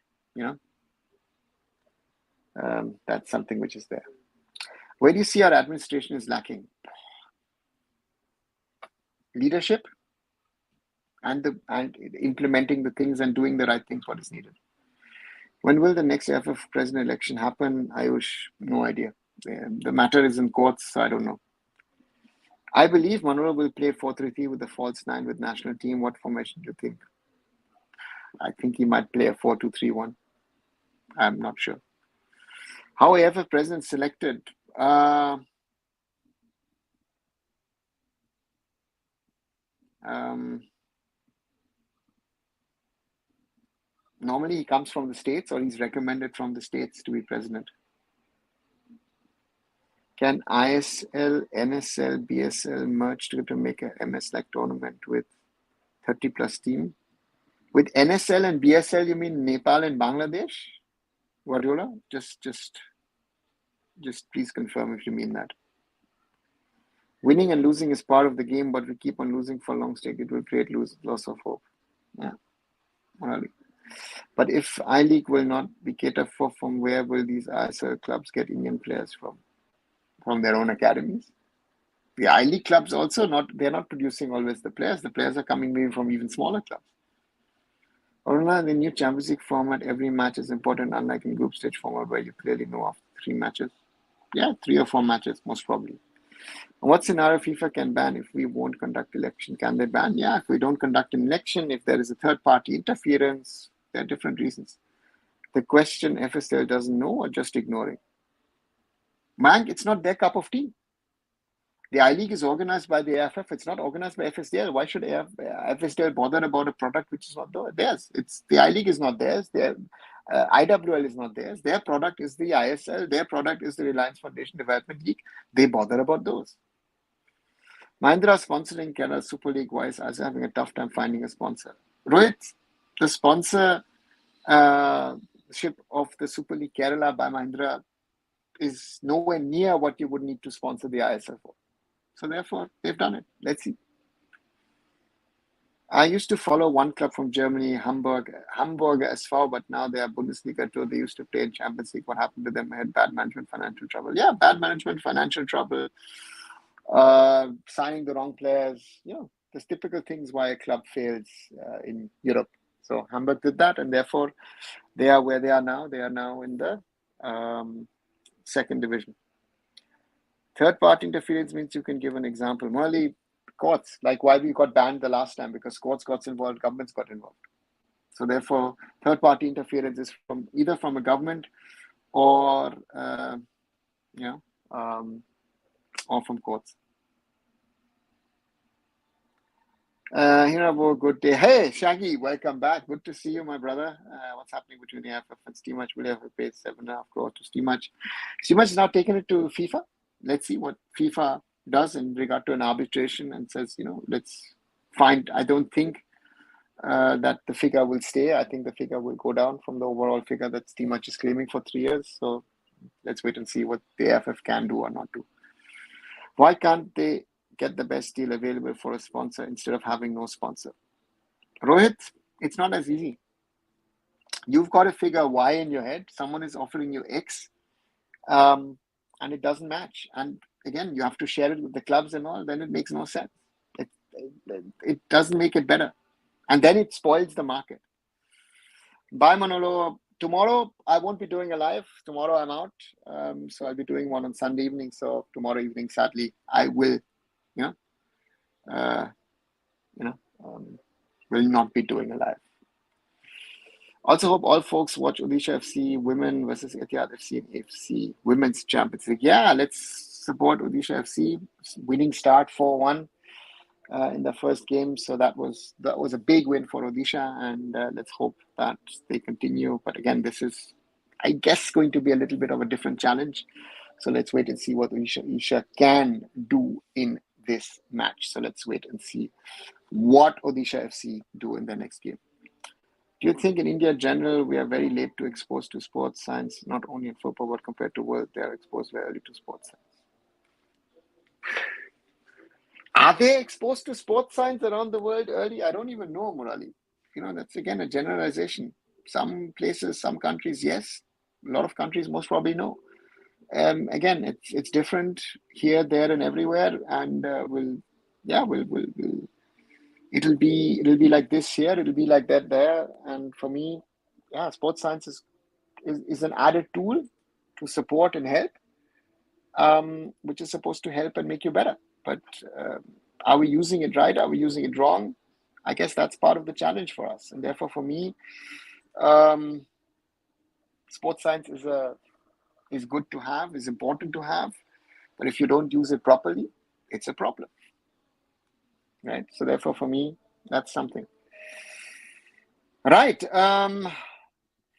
that's something which is there. Where do you see our administration is lacking? Leadership and implementing the things and doing the right things, what is needed. When will the next AIFF president election happen? Ayush, no idea. The matter is in courts, so I don't know. I believe Manora will play 4-3-3 with the false 9 with national team. What formation do you think? I think he might play a 4-2-3-1. I'm not sure. How AIFF president selected? Normally he comes from the states, or he's recommended from the states to be president. Can ISL, NSL, BSL merge together to make a MS-like tournament with 30 plus team? With NSL and BSL, you mean Nepal and Bangladesh? Guardiola? Just please confirm if you mean that. Winning and losing is part of the game, but we keep on losing for a long stake. It will create loss of hope. Yeah, really. But if I-League will not be catered for, from where will these ISL clubs get Indian players from? From their own academies? The I-League clubs also they're not producing always the players. The players are coming maybe from even smaller clubs. Aruna, the new Champions League format, every match is important, unlike in group stage format where you clearly know after 3 matches. Yeah, 3 or 4 matches, most probably. What scenario FIFA can ban if we won't conduct election? Can they ban? Yeah, if we don't conduct an election, if there is a third-party interference, there are different reasons. The question FSL doesn't know or just ignoring. Man, it's not their cup of tea. The I-League is organized by the AIFF. It's not organized by FSDL. Why should FSDL bother about a product which is not theirs? The I-League is not theirs. IWL is not theirs. Their product is the ISL. Their product is the Reliance Foundation Development League. They bother about those. Mahindra sponsoring Kerala Super League wise, as having a tough time finding a sponsor. Rohit, the sponsorship of the Super League Kerala by Mahindra is nowhere near what you would need to sponsor the ISL for. So therefore, they've done it. Let's see. I used to follow one club from Germany, Hamburg SV, but now they are Bundesliga too. They used to play in Champions League. What happened to them? Had bad management, financial trouble. Yeah, bad management, financial trouble, signing the wrong players. There's typical things why a club fails in Europe. So Hamburg did that, and therefore they are where they are now. They are now in the second division. Third-party interference means you can give an example. Merely courts, like why we got banned the last time, because courts got involved, governments got involved. So therefore, third-party interference is either from a government or or from courts. Hirabo, good day. Hey, Shaggy, welcome back. Good to see you, my brother. What's happening between the AIFF and Steammatch? Will have paid 7.5 crore to Steammatch. Steammatch has now taken it to FIFA. Let's see what FIFA does in regard to an arbitration and says, let's find. I don't think that the figure will stay. I think the figure will go down from the overall figure that Steammatch is claiming for 3 years. So let's wait and see what the AIFF can do or not do. Why can't they get the best deal available for a sponsor instead of having no sponsor? Rohit, it's not as easy. You've got to figure Y in your head. Someone is offering you X, and it doesn't match. And again, you have to share it with the clubs and all. Then it makes no sense. It doesn't make it better, and then it spoils the market. Bye, Manolo. Tomorrow I won't be doing a live. Tomorrow I'm out, so I'll be doing one on Sunday evening. So tomorrow evening, sadly, I will, uh, you know, will not be doing a live. Also hope all folks watch Odisha FC Women versus Etihad FC and AFC Women's Champions League. Yeah, let's support Odisha FC. Winning start 4-1 in the first game. So that was a big win for Odisha, and let's hope that they continue. But again, this is, I guess, going to be a little bit of a different challenge. So let's wait and see what Odisha can do in this match. So let's wait and see what Odisha FC do in the next game. Do you think in India in general, we are very late to expose to sports science, not only in football, but compared to world, they are exposed very early to sports science? Are they exposed to sports science around the world early? I don't even know, Murali. That's again a generalization. Some places, some countries, yes. A lot of countries, most probably no. Again, it's different here, there, and everywhere, and it'll be like this here, it'll be like that there, and for me, sports science is an added tool to support and help, which is supposed to help and make you better. But are we using it right? Are we using it wrong? I guess that's part of the challenge for us, and therefore, for me, sports science is good to have, is important to have, but if you don't use it properly, it's a problem. Right. So therefore, for me, that's something. Right.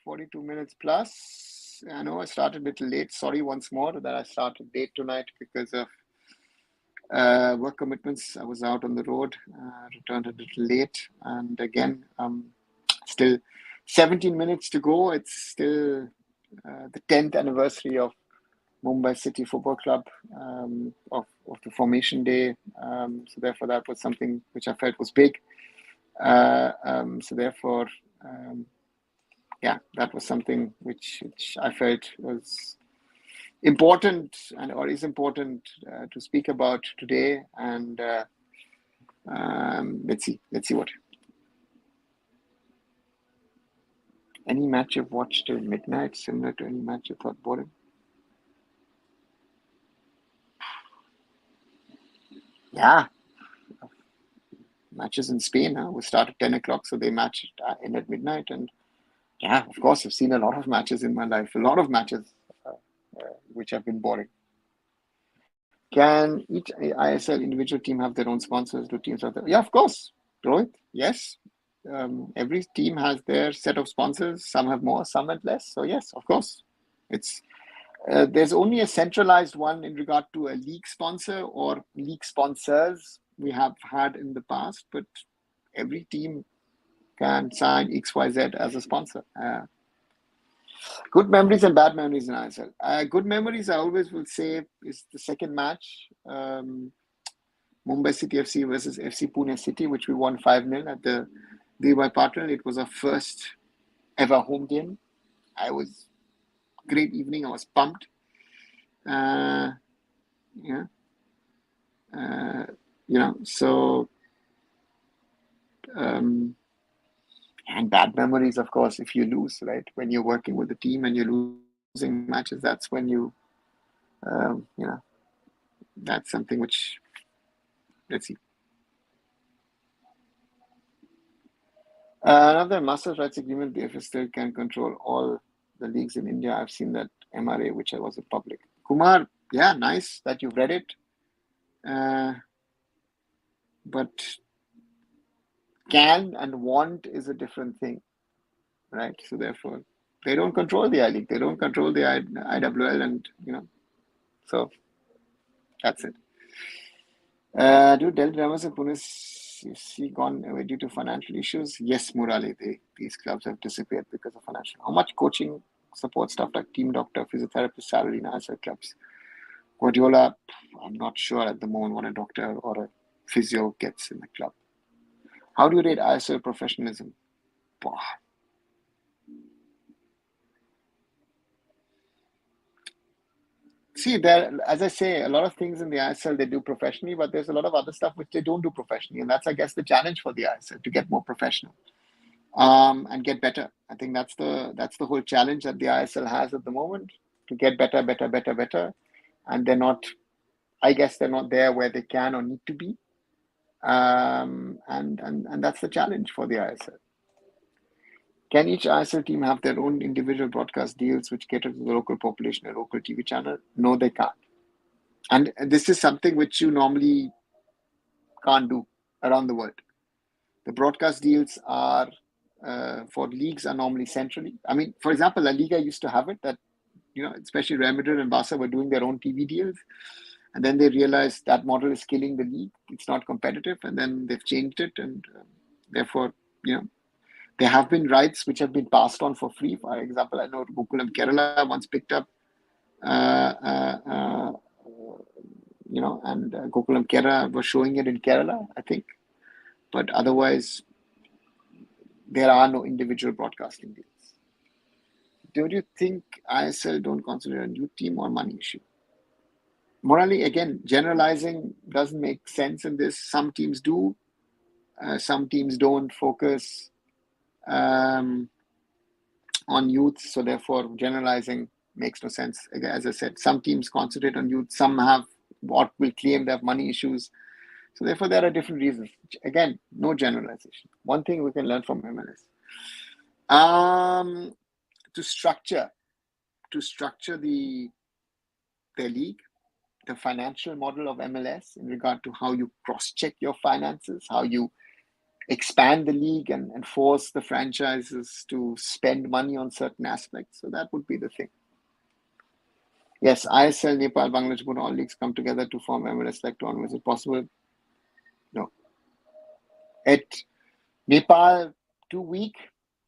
42 minutes plus. I know I started a little late. Sorry once more that I started late tonight because of work commitments. I was out on the road, returned a little late. And again, still 17 minutes to go. It's still the 10th anniversary of Mumbai City Football Club, of the formation day. So therefore, that was something which I felt was big. So therefore, that was something which I felt was important or is important to speak about today. And let's see what. Any match you've watched till midnight, similar to any match you thought boring? Yeah, matches in Spain. We start at 10 o'clock, so they match end at midnight. And yeah, of course, I've seen a lot of matches in my life. A lot of matches which have been boring. Can each ISL individual team have their own sponsors? Do teams have their? Yeah, of course, Rohit. Yes, every team has their set of sponsors. Some have more, some have less. So yes, of course, it's. There's only a centralized one in regard to a league sponsor or league sponsors we have had in the past, but every team can sign XYZ as a sponsor. Good memories and bad memories in ISL. Good memories, I always will say, is the second match, Mumbai City FC versus FC Pune City, which we won 5-0 at the DY Partner. It was our first ever home game. Great evening. I was pumped. So and bad memories, of course, if you lose, right? When you're working with a team and you're losing matches, that's when you that's something which, let's see. Another master rights agreement, the AIFF still can control all the leagues in India. I've seen that MRA, which I was a public. Kumar, yeah, nice that you've read it. But can and want is a different thing, right? So therefore, they don't control the I-League. They don't control the IWL, and so that's it. Do Delhi Ramos and Pune FC gone away due to financial issues? Yes, Murali, these clubs have disappeared because of financial. How much coaching support staff like team doctor, physiotherapist salary in ISL clubs? Guardiola, I'm not sure at the moment what a doctor or a physio gets in the club. How do you rate ISL professionalism? See, there, as I say, a lot of things in the ISL they do professionally, but there's a lot of other stuff which they don't do professionally, and that's, I guess, the challenge for the ISL to get more professional, and get better. I think that's the whole challenge that the ISL has at the moment, to get better, better, better, better, and they're not. I guess they're not there where they can or need to be, and that's the challenge for the ISL. Can each ISL team have their own individual broadcast deals which cater to the local population, a local TV channel? No, they can't. And this is something which you normally can't do around the world. The broadcast deals are for leagues are normally centrally. I mean, for example, La Liga used to have it that, especially Real Madrid and Barca were doing their own TV deals. And then they realized that model is killing the league. It's not competitive. And then they've changed it. And therefore, there have been rights which have been passed on for free. For example, I know Gokulam Kerala once picked up, and Gokulam Kerala was showing it in Kerala, I think. But otherwise, there are no individual broadcasting deals. Don't you think ISL don't consider a youth team or money issue? Morally, again, generalizing doesn't make sense in this. Some teams do. Some teams don't focus on youth. So therefore, generalizing makes no sense. As I said, some teams concentrate on youth. Some have what will claim they have money issues. So therefore, there are different reasons. Again, no generalization. One thing we can learn from MLS. To structure their league, the financial model of MLS in regard to how you cross-check your finances, how you expand the league and force the franchises to spend money on certain aspects. So that would be the thing. Yes, ISL, Nepal, Bangladesh, Bhutan, all leagues come together to form MLS-like tournament. Is it possible? No. At Nepal, too weak,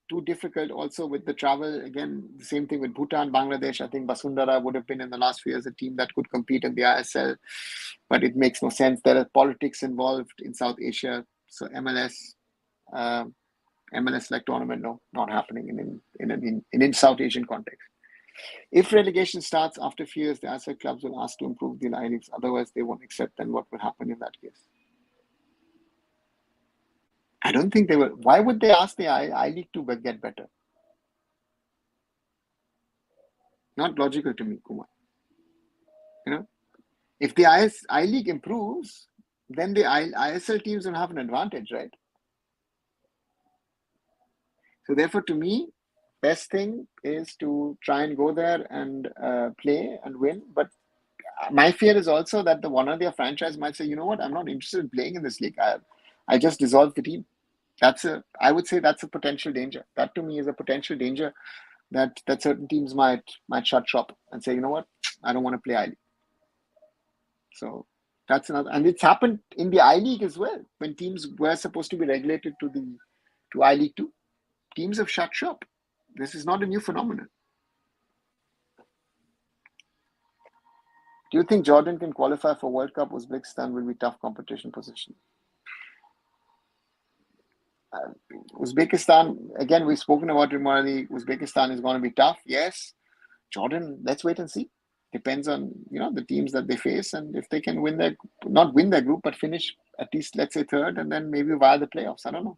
too difficult. Also with the travel, again, the same thing with Bhutan, Bangladesh. I think Basundara would have been in the last few years a team that could compete in the ISL, but it makes no sense. There are politics involved in South Asia. So MLS-like tournament, no, not happening in South Asian context. If relegation starts after a few years, the ISL clubs will ask to improve the leagues. Otherwise, they won't accept. Then what will happen in that case? I don't think they will. Why would they ask the I League to get better? Not logical to me, Kumar. If the I League improves, then the ISL teams will have an advantage, right? So therefore, to me, best thing is to try and go there and play and win. But my fear is also that the one or the other franchise might say, you know what, I'm not interested in playing in this league. I just dissolve the team. I would say that's a potential danger. That to me is a potential danger that certain teams might shut shop and say, you know what, I don't want to play I League. So that's another, and it's happened in the I League as well when teams were supposed to be regulated to I League 2. Teams have shut shop. This is not a new phenomenon. Do you think Jordan can qualify for World Cup? Uzbekistan will be tough competition position. Uzbekistan, again, we've spoken about it morally. Uzbekistan is going to be tough. Yes. Jordan, let's wait and see. Depends on, the teams that they face and if they can not win their group, but finish at least, let's say, third and then maybe via the playoffs. I don't know.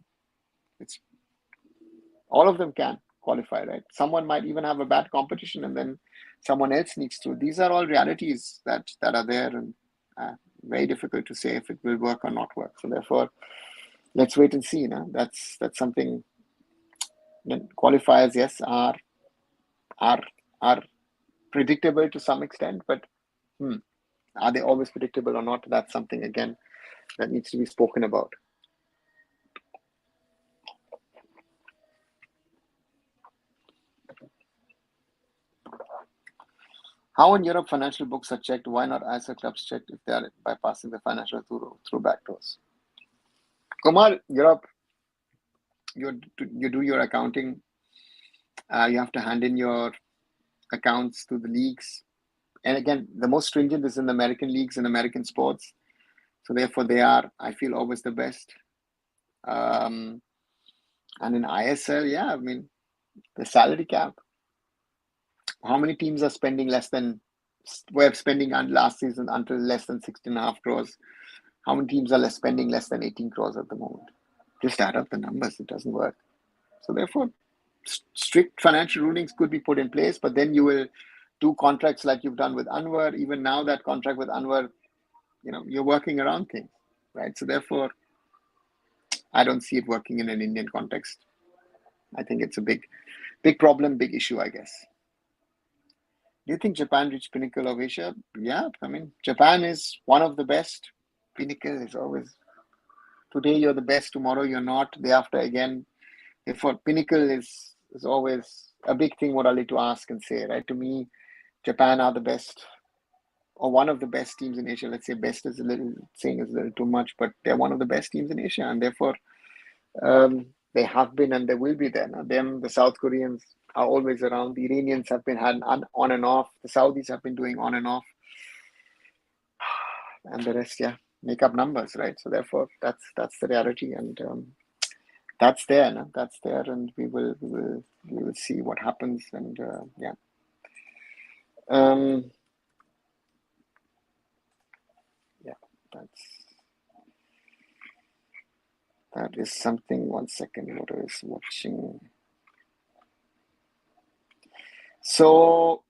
All of them can qualify, right? Someone might even have a bad competition and then someone else needs to. These are all realities that are there and very difficult to say if it will work or not work. So therefore, let's wait and see. That's something. Qualifiers, yes, are predictable to some extent, but are they always predictable or not? That's something, again, that needs to be spoken about. How in Europe financial books are checked? Why not ISL clubs checked if they are bypassing the financial through backdoors? Kumar, Europe, you do your accounting. You have to hand in your accounts to the leagues. And again, the most stringent is in the American leagues and American sports. So therefore, they are, I feel, always the best. And in ISL, yeah, I mean, the salary cap. How many teams are spending less than were spending last season until less than 16.5 crores. How many teams are spending less than 18 crores at the moment? Just add up the numbers. It doesn't work. So therefore, strict financial rulings could be put in place, but then you will do contracts like you've done with Anwar. Even now, that contract with Anwar, you're working around things, right? So therefore, I don't see it working in an Indian context. I think it's a big problem, big issue, I guess. Do you think Japan reached pinnacle of Asia? Yeah, I mean, Japan is one of the best. Pinnacle is always, today you're the best, tomorrow you're not, day after again. Therefore, pinnacle is always a big thing what I need to ask and say, right? To me, Japan are the best, or one of the best teams in Asia. Let's say best is saying is a little too much, but they're one of the best teams in Asia, and therefore they have been and they will be there. Now, the South Koreans are always around. The Iranians have been had on and off. The Saudis have been doing on and off, and the rest, make up numbers, right? So therefore, that's the reality, and that's there. No? That's there, and we will see what happens, and that is something. 1 second, what I was watching. So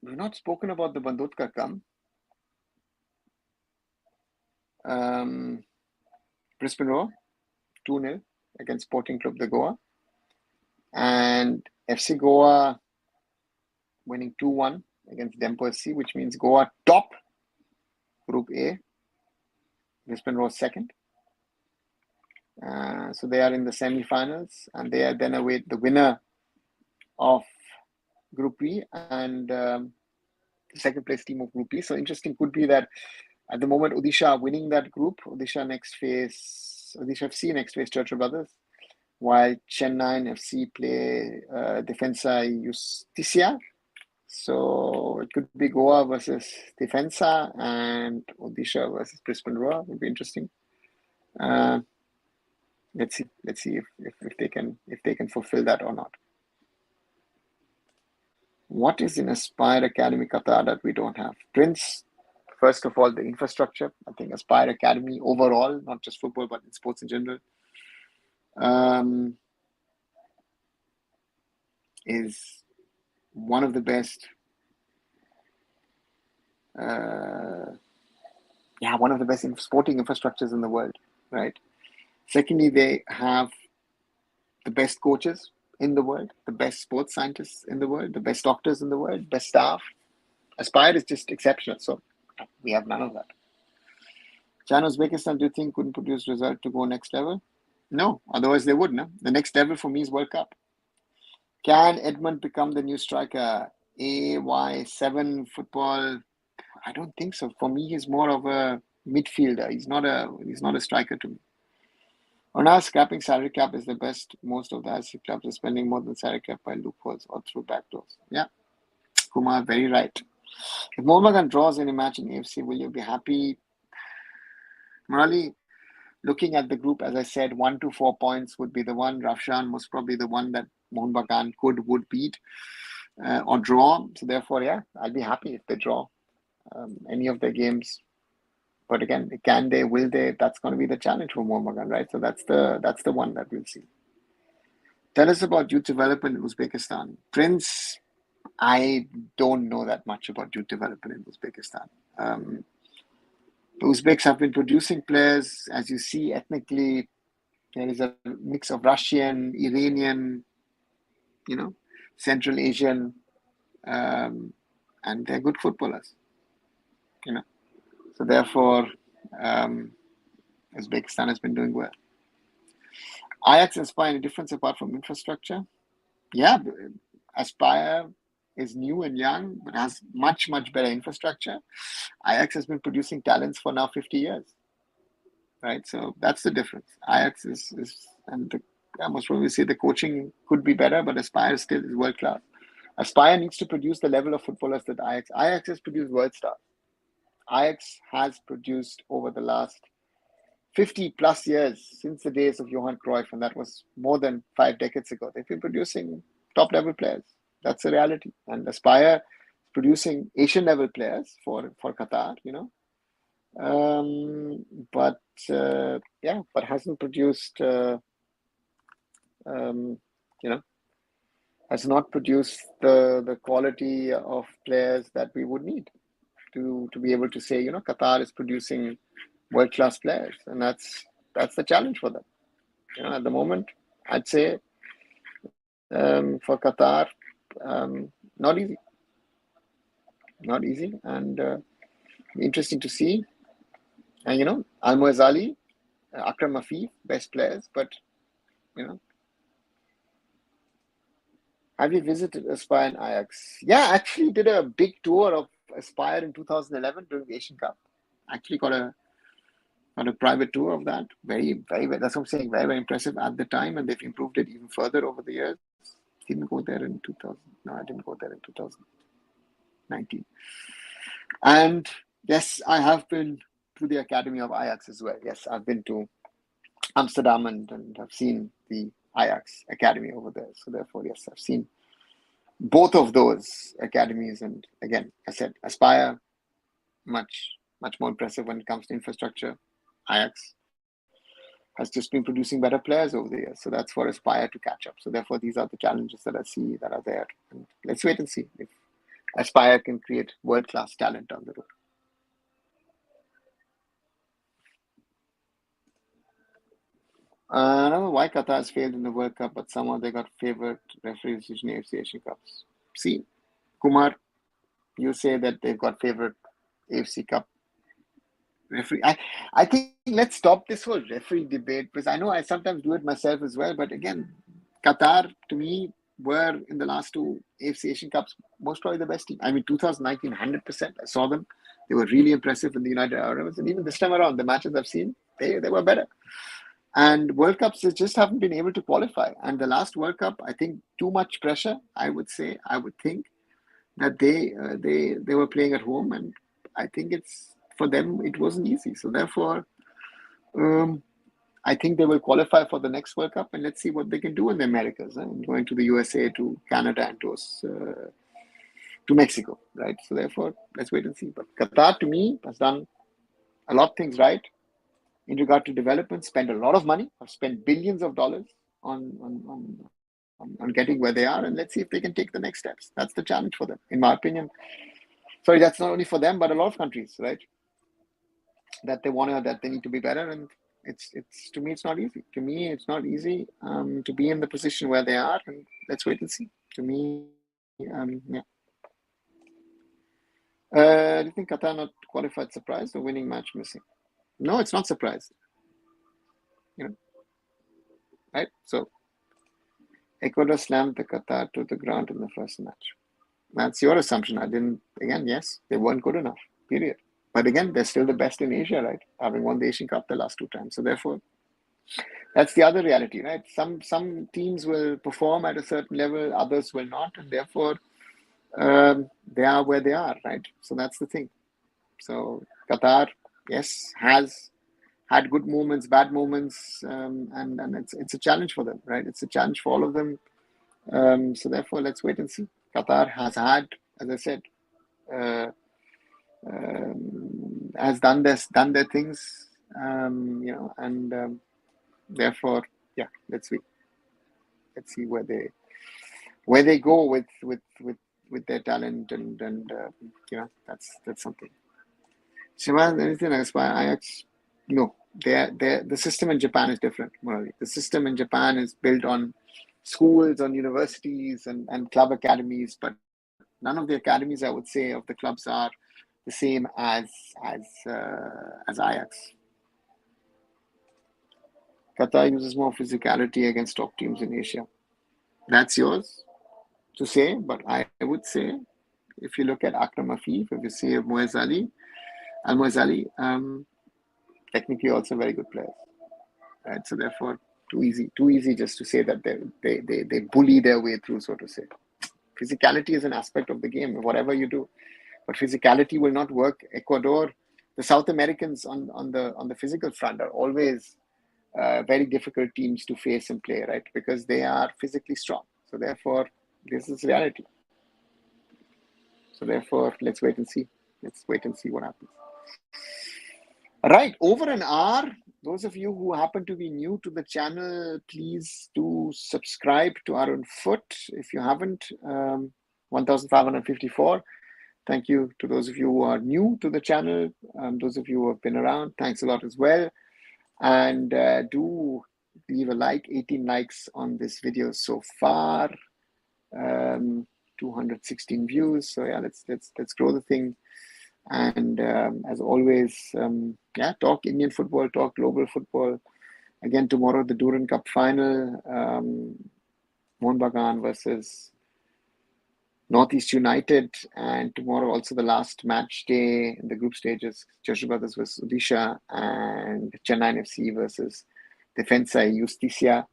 we've not spoken about the Bandodkar Cup. Brisbane Roar 2-0 against Sporting Club de Goa, and FC Goa winning 2-1 against Dempo SC, which means Goa top Group A, Brisbane Roar second. So they are in the semi-finals, and they are then await the winner of Group B and the second place team of Group B. So interesting could be that at the moment Odisha are winning that group. Odisha FC next face Churchill Brothers, while Chennai FC play Defensa Justicia. So it could be Goa versus Defensa and Odisha versus Brisbane Roar. Would be interesting. Let's see if they can fulfill that or not. What is in Aspire Academy Qatar that we don't have? Prince, first of all, the infrastructure. I think Aspire Academy overall, not just football, but in sports in general, is one of the best. One of the best sporting infrastructures in the world, right? Secondly, they have the best coaches in the world, the best sports scientists in the world, the best doctors in the world, best staff. Aspire is just exceptional. So we have none of that. China, Uzbekistan, do you think couldn't produce result to go next level? No, otherwise they would. No, the next level for me is World Cup. Can Edmund become the new striker? AY7 football? I don't think so. For me, he's more of a midfielder. He's not a striker to me. On our scrapping salary cap is the best. Most of the IC clubs are spending more than salary cap by loopholes or through backdoors. Yeah, Kumar, very right. If Mohammedan draws any match in AFC, will you be happy? Morali, looking at the group, as I said, 1 to 4 points would be the one. Rafshan most probably the one that Mohun Bagan would beat or draw. So therefore, I'll be happy if they draw any of their games. But again, can they, will they? That's going to be the challenge for Mohammedan, right? So that's the one that we'll see. Tell us about youth development in Uzbekistan. Prince, I don't know that much about youth development in Uzbekistan. The Uzbeks have been producing players, as you see, ethnically. There is a mix of Russian, Iranian, Central Asian, and they're good footballers. So therefore, Uzbekistan has been doing well. Ajax and Aspire, any difference apart from infrastructure? Yeah, Aspire is new and young, but has much, much better infrastructure. Ajax has been producing talents for now 50 years, right? So that's the difference. Ajax I must probably say the coaching could be better, but Aspire still is world class. Aspire needs to produce the level of footballers that Ajax has produced world stars. Ajax has produced over the last 50 plus years, since the days of Johan Cruyff, and that was more than 5 decades ago. They've been producing top level players. That's the reality. And Aspire is producing Asian level players for Qatar, but hasn't produced, has not produced the quality of players that we would need to be able to say, Qatar is producing world-class players, and that's the challenge for them. At the moment, I'd say for Qatar, not easy, and interesting to see. And Al Muazzali, Akram Afif, best players, but have you visited Aspire and Ajax? Yeah, actually did a big tour of Aspire in 2011 during the Asian Cup. Actually got a private tour of that. Very, very, very, that's what I'm saying. Very, very impressive at the time, and they've improved it even further over the years. Didn't go there in 2000. No, I didn't go there in 2019. And yes, I have been to the academy of Ajax as well. Yes, I've been to Amsterdam and have seen the Ajax academy over there. So therefore, yes, I've seen both of those academies. And again, I said Aspire, much more impressive when it comes to infrastructure. Ajax has just been producing better players over the years. So that's for Aspire to catch up. So therefore, these are the challenges that I see that are there. And let's wait and see if Aspire can create world-class talent down the road. I don't know why Qatar has failed in the World Cup, but somehow they got favored referee decision in AFC Asian Cups. See, Kumar, you say that they've got favored AFC Cup referee. I think let's stop this whole referee debate, because I know I sometimes do it myself as well. But again, Qatar, to me, were in the last two AFC Asian Cups most probably the best team. I mean, 2019, 100%. I saw them. They were really impressive in the United Arab Emirates. And even this time around, the matches I've seen, they were better. And World Cups, they just haven't been able to qualify. And the last World Cup, I think too much pressure, I would think that they were playing at home. And I think for them, it wasn't easy. So therefore, I think they will qualify for the next World Cup, and let's see what they can do in the Americas, going to the USA, to Canada, and to Mexico, right? So therefore, let's wait and see. But Qatar, to me, has done a lot of things right in regard to development, spent a lot of money, have spent billions of dollars on getting where they are, and let's see if they can take the next steps. That's the challenge for them, in my opinion. Sorry, that's not only for them, but a lot of countries, right? That they need to be better, and it's to me, it's not easy. To me, it's not easy to be in the position where they are, and let's wait and see. To me, yeah. Do you think Qatar not qualified surprised or winning match missing? No, it's not surprised. Right? So Ecuador slammed the Qatar to the ground in the first match. That's your assumption. Yes, they weren't good enough, period. But again, they're still the best in Asia, right? Having won the Asian Cup the last 2 times. So therefore, that's the other reality, right? Some teams will perform at a certain level, others will not, and therefore they are where they are, right? So that's the thing. So Qatar, yes, has had good moments, bad moments, and it's a challenge for them, right? It's a challenge for all of them. So therefore, let's wait and see. Qatar has had, as I said, has done their things, and therefore, yeah, let's see where they go with their talent, and that's something. Shivan, anything else by Ajax? No, the system in Japan is different, Murali. The system in Japan is built on schools, on universities, and club academies, but none of the academies, I would say, of the clubs are the same as Ajax. Qatar uses more physicality against top teams in Asia. That's yours to say, but I would say, if you look at Akram Afif, if you see Al Muazzali, technically also very good players, right? So therefore, too easy just to say that they bully their way through, so to say. Physicality is an aspect of the game, whatever you do, but physicality will not work. Ecuador, the South Americans on the physical front are always very difficult teams to face and play, right? Because they are physically strong. So therefore, this is reality. So therefore, let's wait and see. Let's wait and see what happens. Right, over an hour. Those of you who happen to be new to the channel, please do subscribe to arunfoot if you haven't. 1554. Thank you to those of you who are new to the channel. Those of you who have been around, thanks a lot as well. And do leave a like. 18 likes on this video so far. 216 views. So yeah, let's grow the thing. And as always, yeah, talk Indian football, talk global football. Again, tomorrow, the Durand Cup final, Mohammedan versus Northeast United. And tomorrow, also the last match day in the group stages, Chelsea Brothers versus Odisha and Chennai FC versus Defensa y Justicia.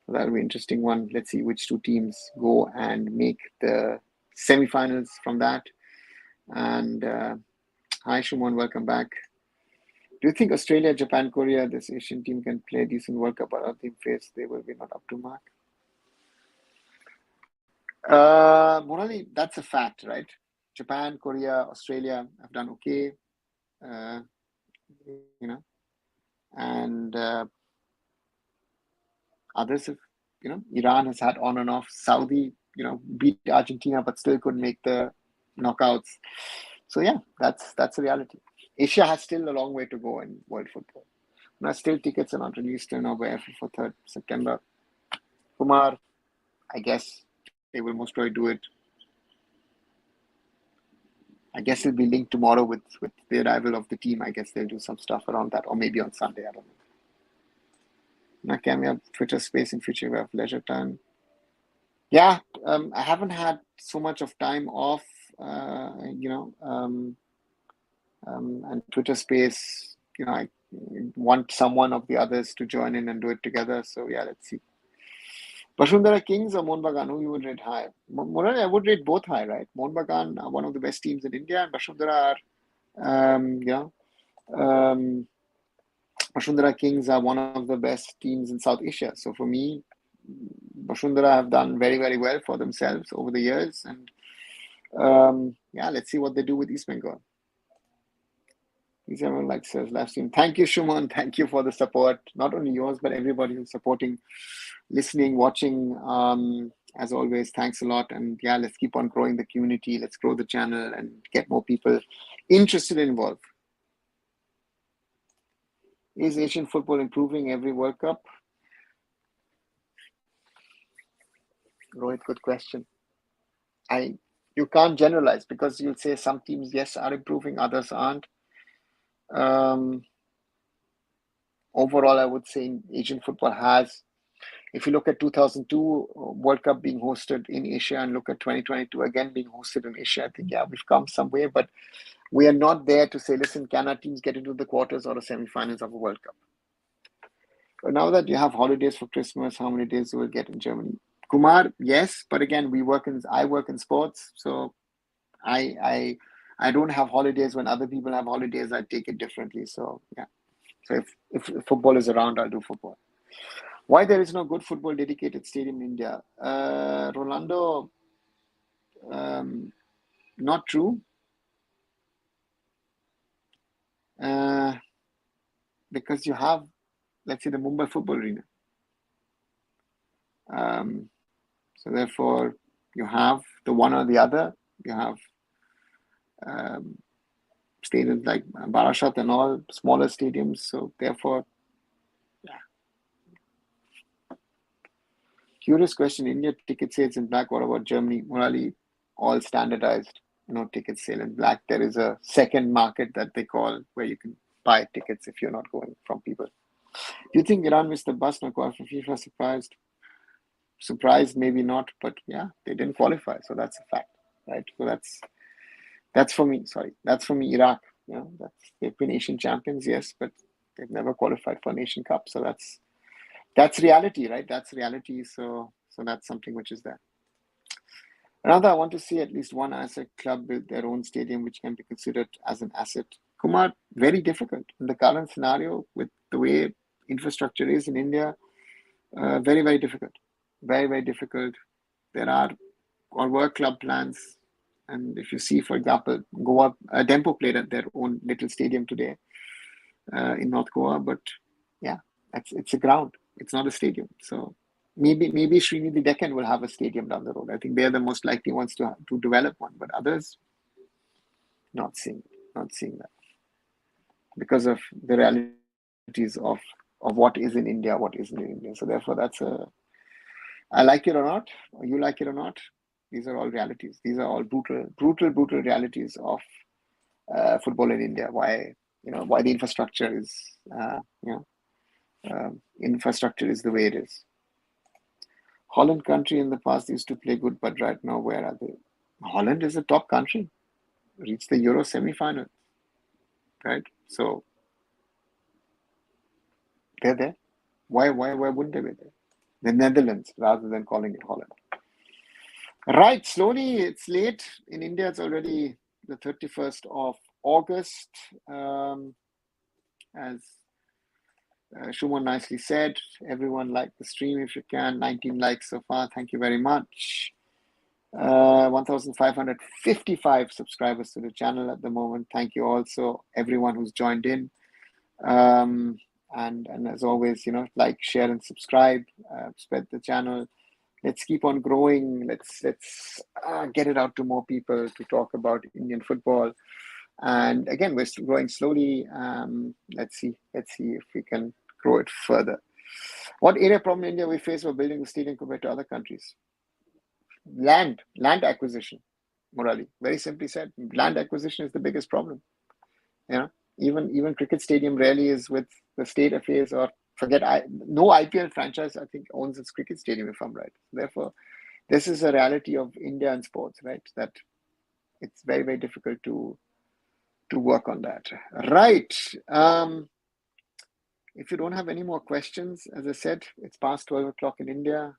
So that'll be an interesting one. Let's see which two teams go and make the semi-finals from that. And hi, Shumon, welcome back. Do you think Australia, Japan, Korea, this Asian team can play a decent World Cup, but other team face they will be not up to mark? Morally, that's a fact, right? Japan, Korea, Australia have done okay, you know, and others have, you know, Iran has had on and off. Saudi, you know, beat Argentina, but still couldn't make the knockouts. So yeah, that's the reality. Asia has still a long way to go in world football. Now, still tickets are not released in AIFF for 3rd September. Kumar, I guess they will most probably do it. I guess it'll be linked tomorrow with the arrival of the team. I guess they'll do some stuff around that, or maybe on Sunday. I don't know. Now, can we have Twitter space in future? We have leisure time. Yeah, I haven't had so much of time off, you know, and Twitter space, you know, I want someone of the others to join in and do it together. So yeah, let's see. Bashundhara Kings or Mohun Bagan, who you would rate high? Morally, I would rate both high, right? Mohun Bagan are one of the best teams in India, and Bashundhara are, you know, Bashundhara Kings are one of the best teams in South Asia. So for me, Bashundhara have done very, very well for themselves over the years. And yeah, let's see what they do with East Bengal. Everyone likes us live stream. Thank you, Shuman. Thank you for the support. Not only yours, but everybody who's supporting, listening, watching. As always, thanks a lot. And yeah, let's keep on growing the community. Let's grow the channel and get more people interested and involved. Is Asian football improving every World Cup? Rohit, good question. You can't generalize, because you'll say some teams, yes, are improving, others aren't. Overall, I would say Asian football has. If you look at 2002 World Cup being hosted in Asia and look at 2022 again being hosted in Asia, I think, yeah, we've come some way, but we are not there to say, listen, can our teams get into the quarters or the semi-finals of a World Cup? But now that you have holidays for Christmas, how many days you will get in Germany? Kumar, yes, but again, I work in sports, so I don't have holidays. When other people have holidays, I take it differently. So yeah. So if football is around, I'll do football. Why there is no good football dedicated stadium in India? Rolando, not true. Because you have, let's say, the Mumbai football arena. So therefore, you have the one or the other. You have stadiums like Barashat and all, smaller stadiums. So therefore, yeah. Curious question. India ticket sales in black. What about Germany? Morally, all standardized. No ticket sale in black. There is a second market that they call where you can buy tickets if you're not going from people. Do you think Iran missed the bus not qualify for FIFA? Surprised, maybe not, but yeah, they didn't qualify, so that's a fact, right? So that's for me. Sorry, that's for me. Iraq, you know, they've been Asian champions, yes, but they've never qualified for an Asian Cup. So that's reality, right? That's reality. So that's something which is there. Another, I want to see at least one asset club build their own stadium, which can be considered as an asset. Kumar, very difficult in the current scenario with the way infrastructure is in India. Very, very difficult. Very, very difficult. There were club plans And if you see, for example, Goa, Dempo played at their own little stadium today in North Goa, but yeah, it's a ground. It's not a stadium. So maybe Srinidhi Deccan will have a stadium down the road. I think they're the most likely ones to develop one, but others not seeing that because of the realities of what is in India, what isn't in India. So therefore, I like it or not, or you like it or not. These are all realities. These are all brutal realities of football in India. Why the infrastructure is infrastructure is the way it is. Holland country in the past used to play good, but right now where are they? Holland is a top country, reached the Euro semi-final, right? So they're there. Why wouldn't they be there? The Netherlands, rather than calling it Holland. Right, slowly, it's late. In India, it's already the 31st of August. As Shumon nicely said, everyone like the stream if you can. 19 likes so far. Thank you very much. 1,555 subscribers to the channel at the moment. Thank you also, everyone who's joined in. And as always, like, share, and subscribe. Spread the channel. Let's keep on growing. Let's get it out to more people to talk about Indian football. And again, we're still growing slowly. Let's see if we can grow it further. What area problem in India we face for building the stadium compared to other countries? Land acquisition, Murali. Very simply said, land acquisition is the biggest problem. Even cricket stadium rarely is with the state affairs, or no IPL franchise I think owns its cricket stadium, if I'm right. Therefore, this is a reality of India and sports, right? That it's very, very difficult to work on that. Right. If you don't have any more questions, as I said, it's past 12 o'clock in India.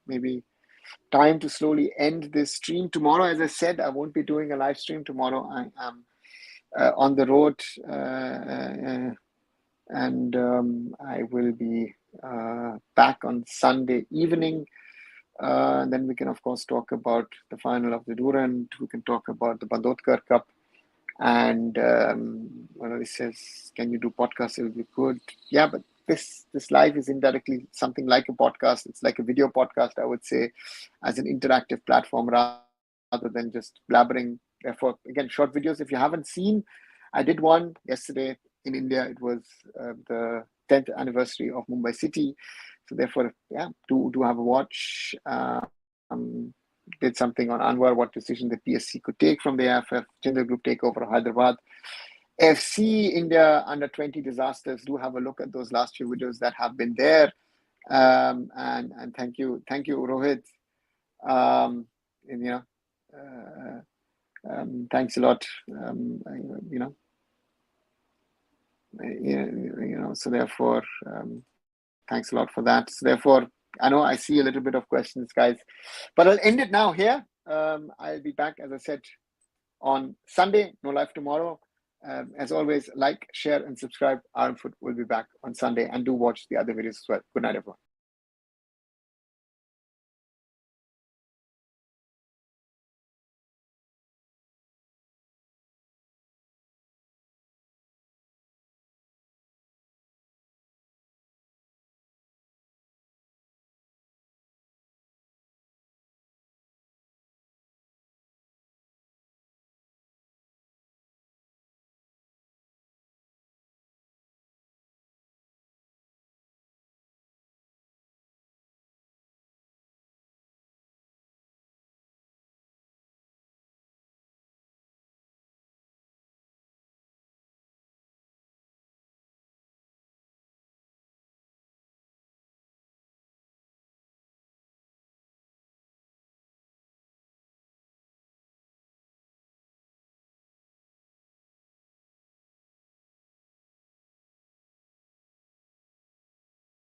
Maybe time to slowly end this stream. Tomorrow, as I said, I won't be doing a live stream tomorrow. I am on the road, and I will be back on Sunday evening. Then we can, of course, talk about the final of the Durand. We can talk about the Bandodkar Cup. And when he says, can you do podcasts? It will be good. Yeah, but this live is indirectly something like a podcast. It's like a video podcast, I would say, as an interactive platform rather than just blabbering. Therefore, again, short videos. If you haven't seen, I did one yesterday in India. It was the 10th anniversary of Mumbai City. So therefore, yeah, do have a watch. Did something on Anwar, what decision the PSC could take from the AIFF, Gender Group takeover of Hyderabad. FC India under 20 disasters. Do have a look at those last few videos that have been there. And thank you, Rohit. Thanks a lot. So therefore, thanks a lot for that. So therefore, I know I see a little bit of questions, guys, but I'll end it now here. I'll be back, as I said, on Sunday. No live tomorrow. As always, like, share, and subscribe. Arunfoot will be back on Sunday, and do watch the other videos as well. Good night, everyone.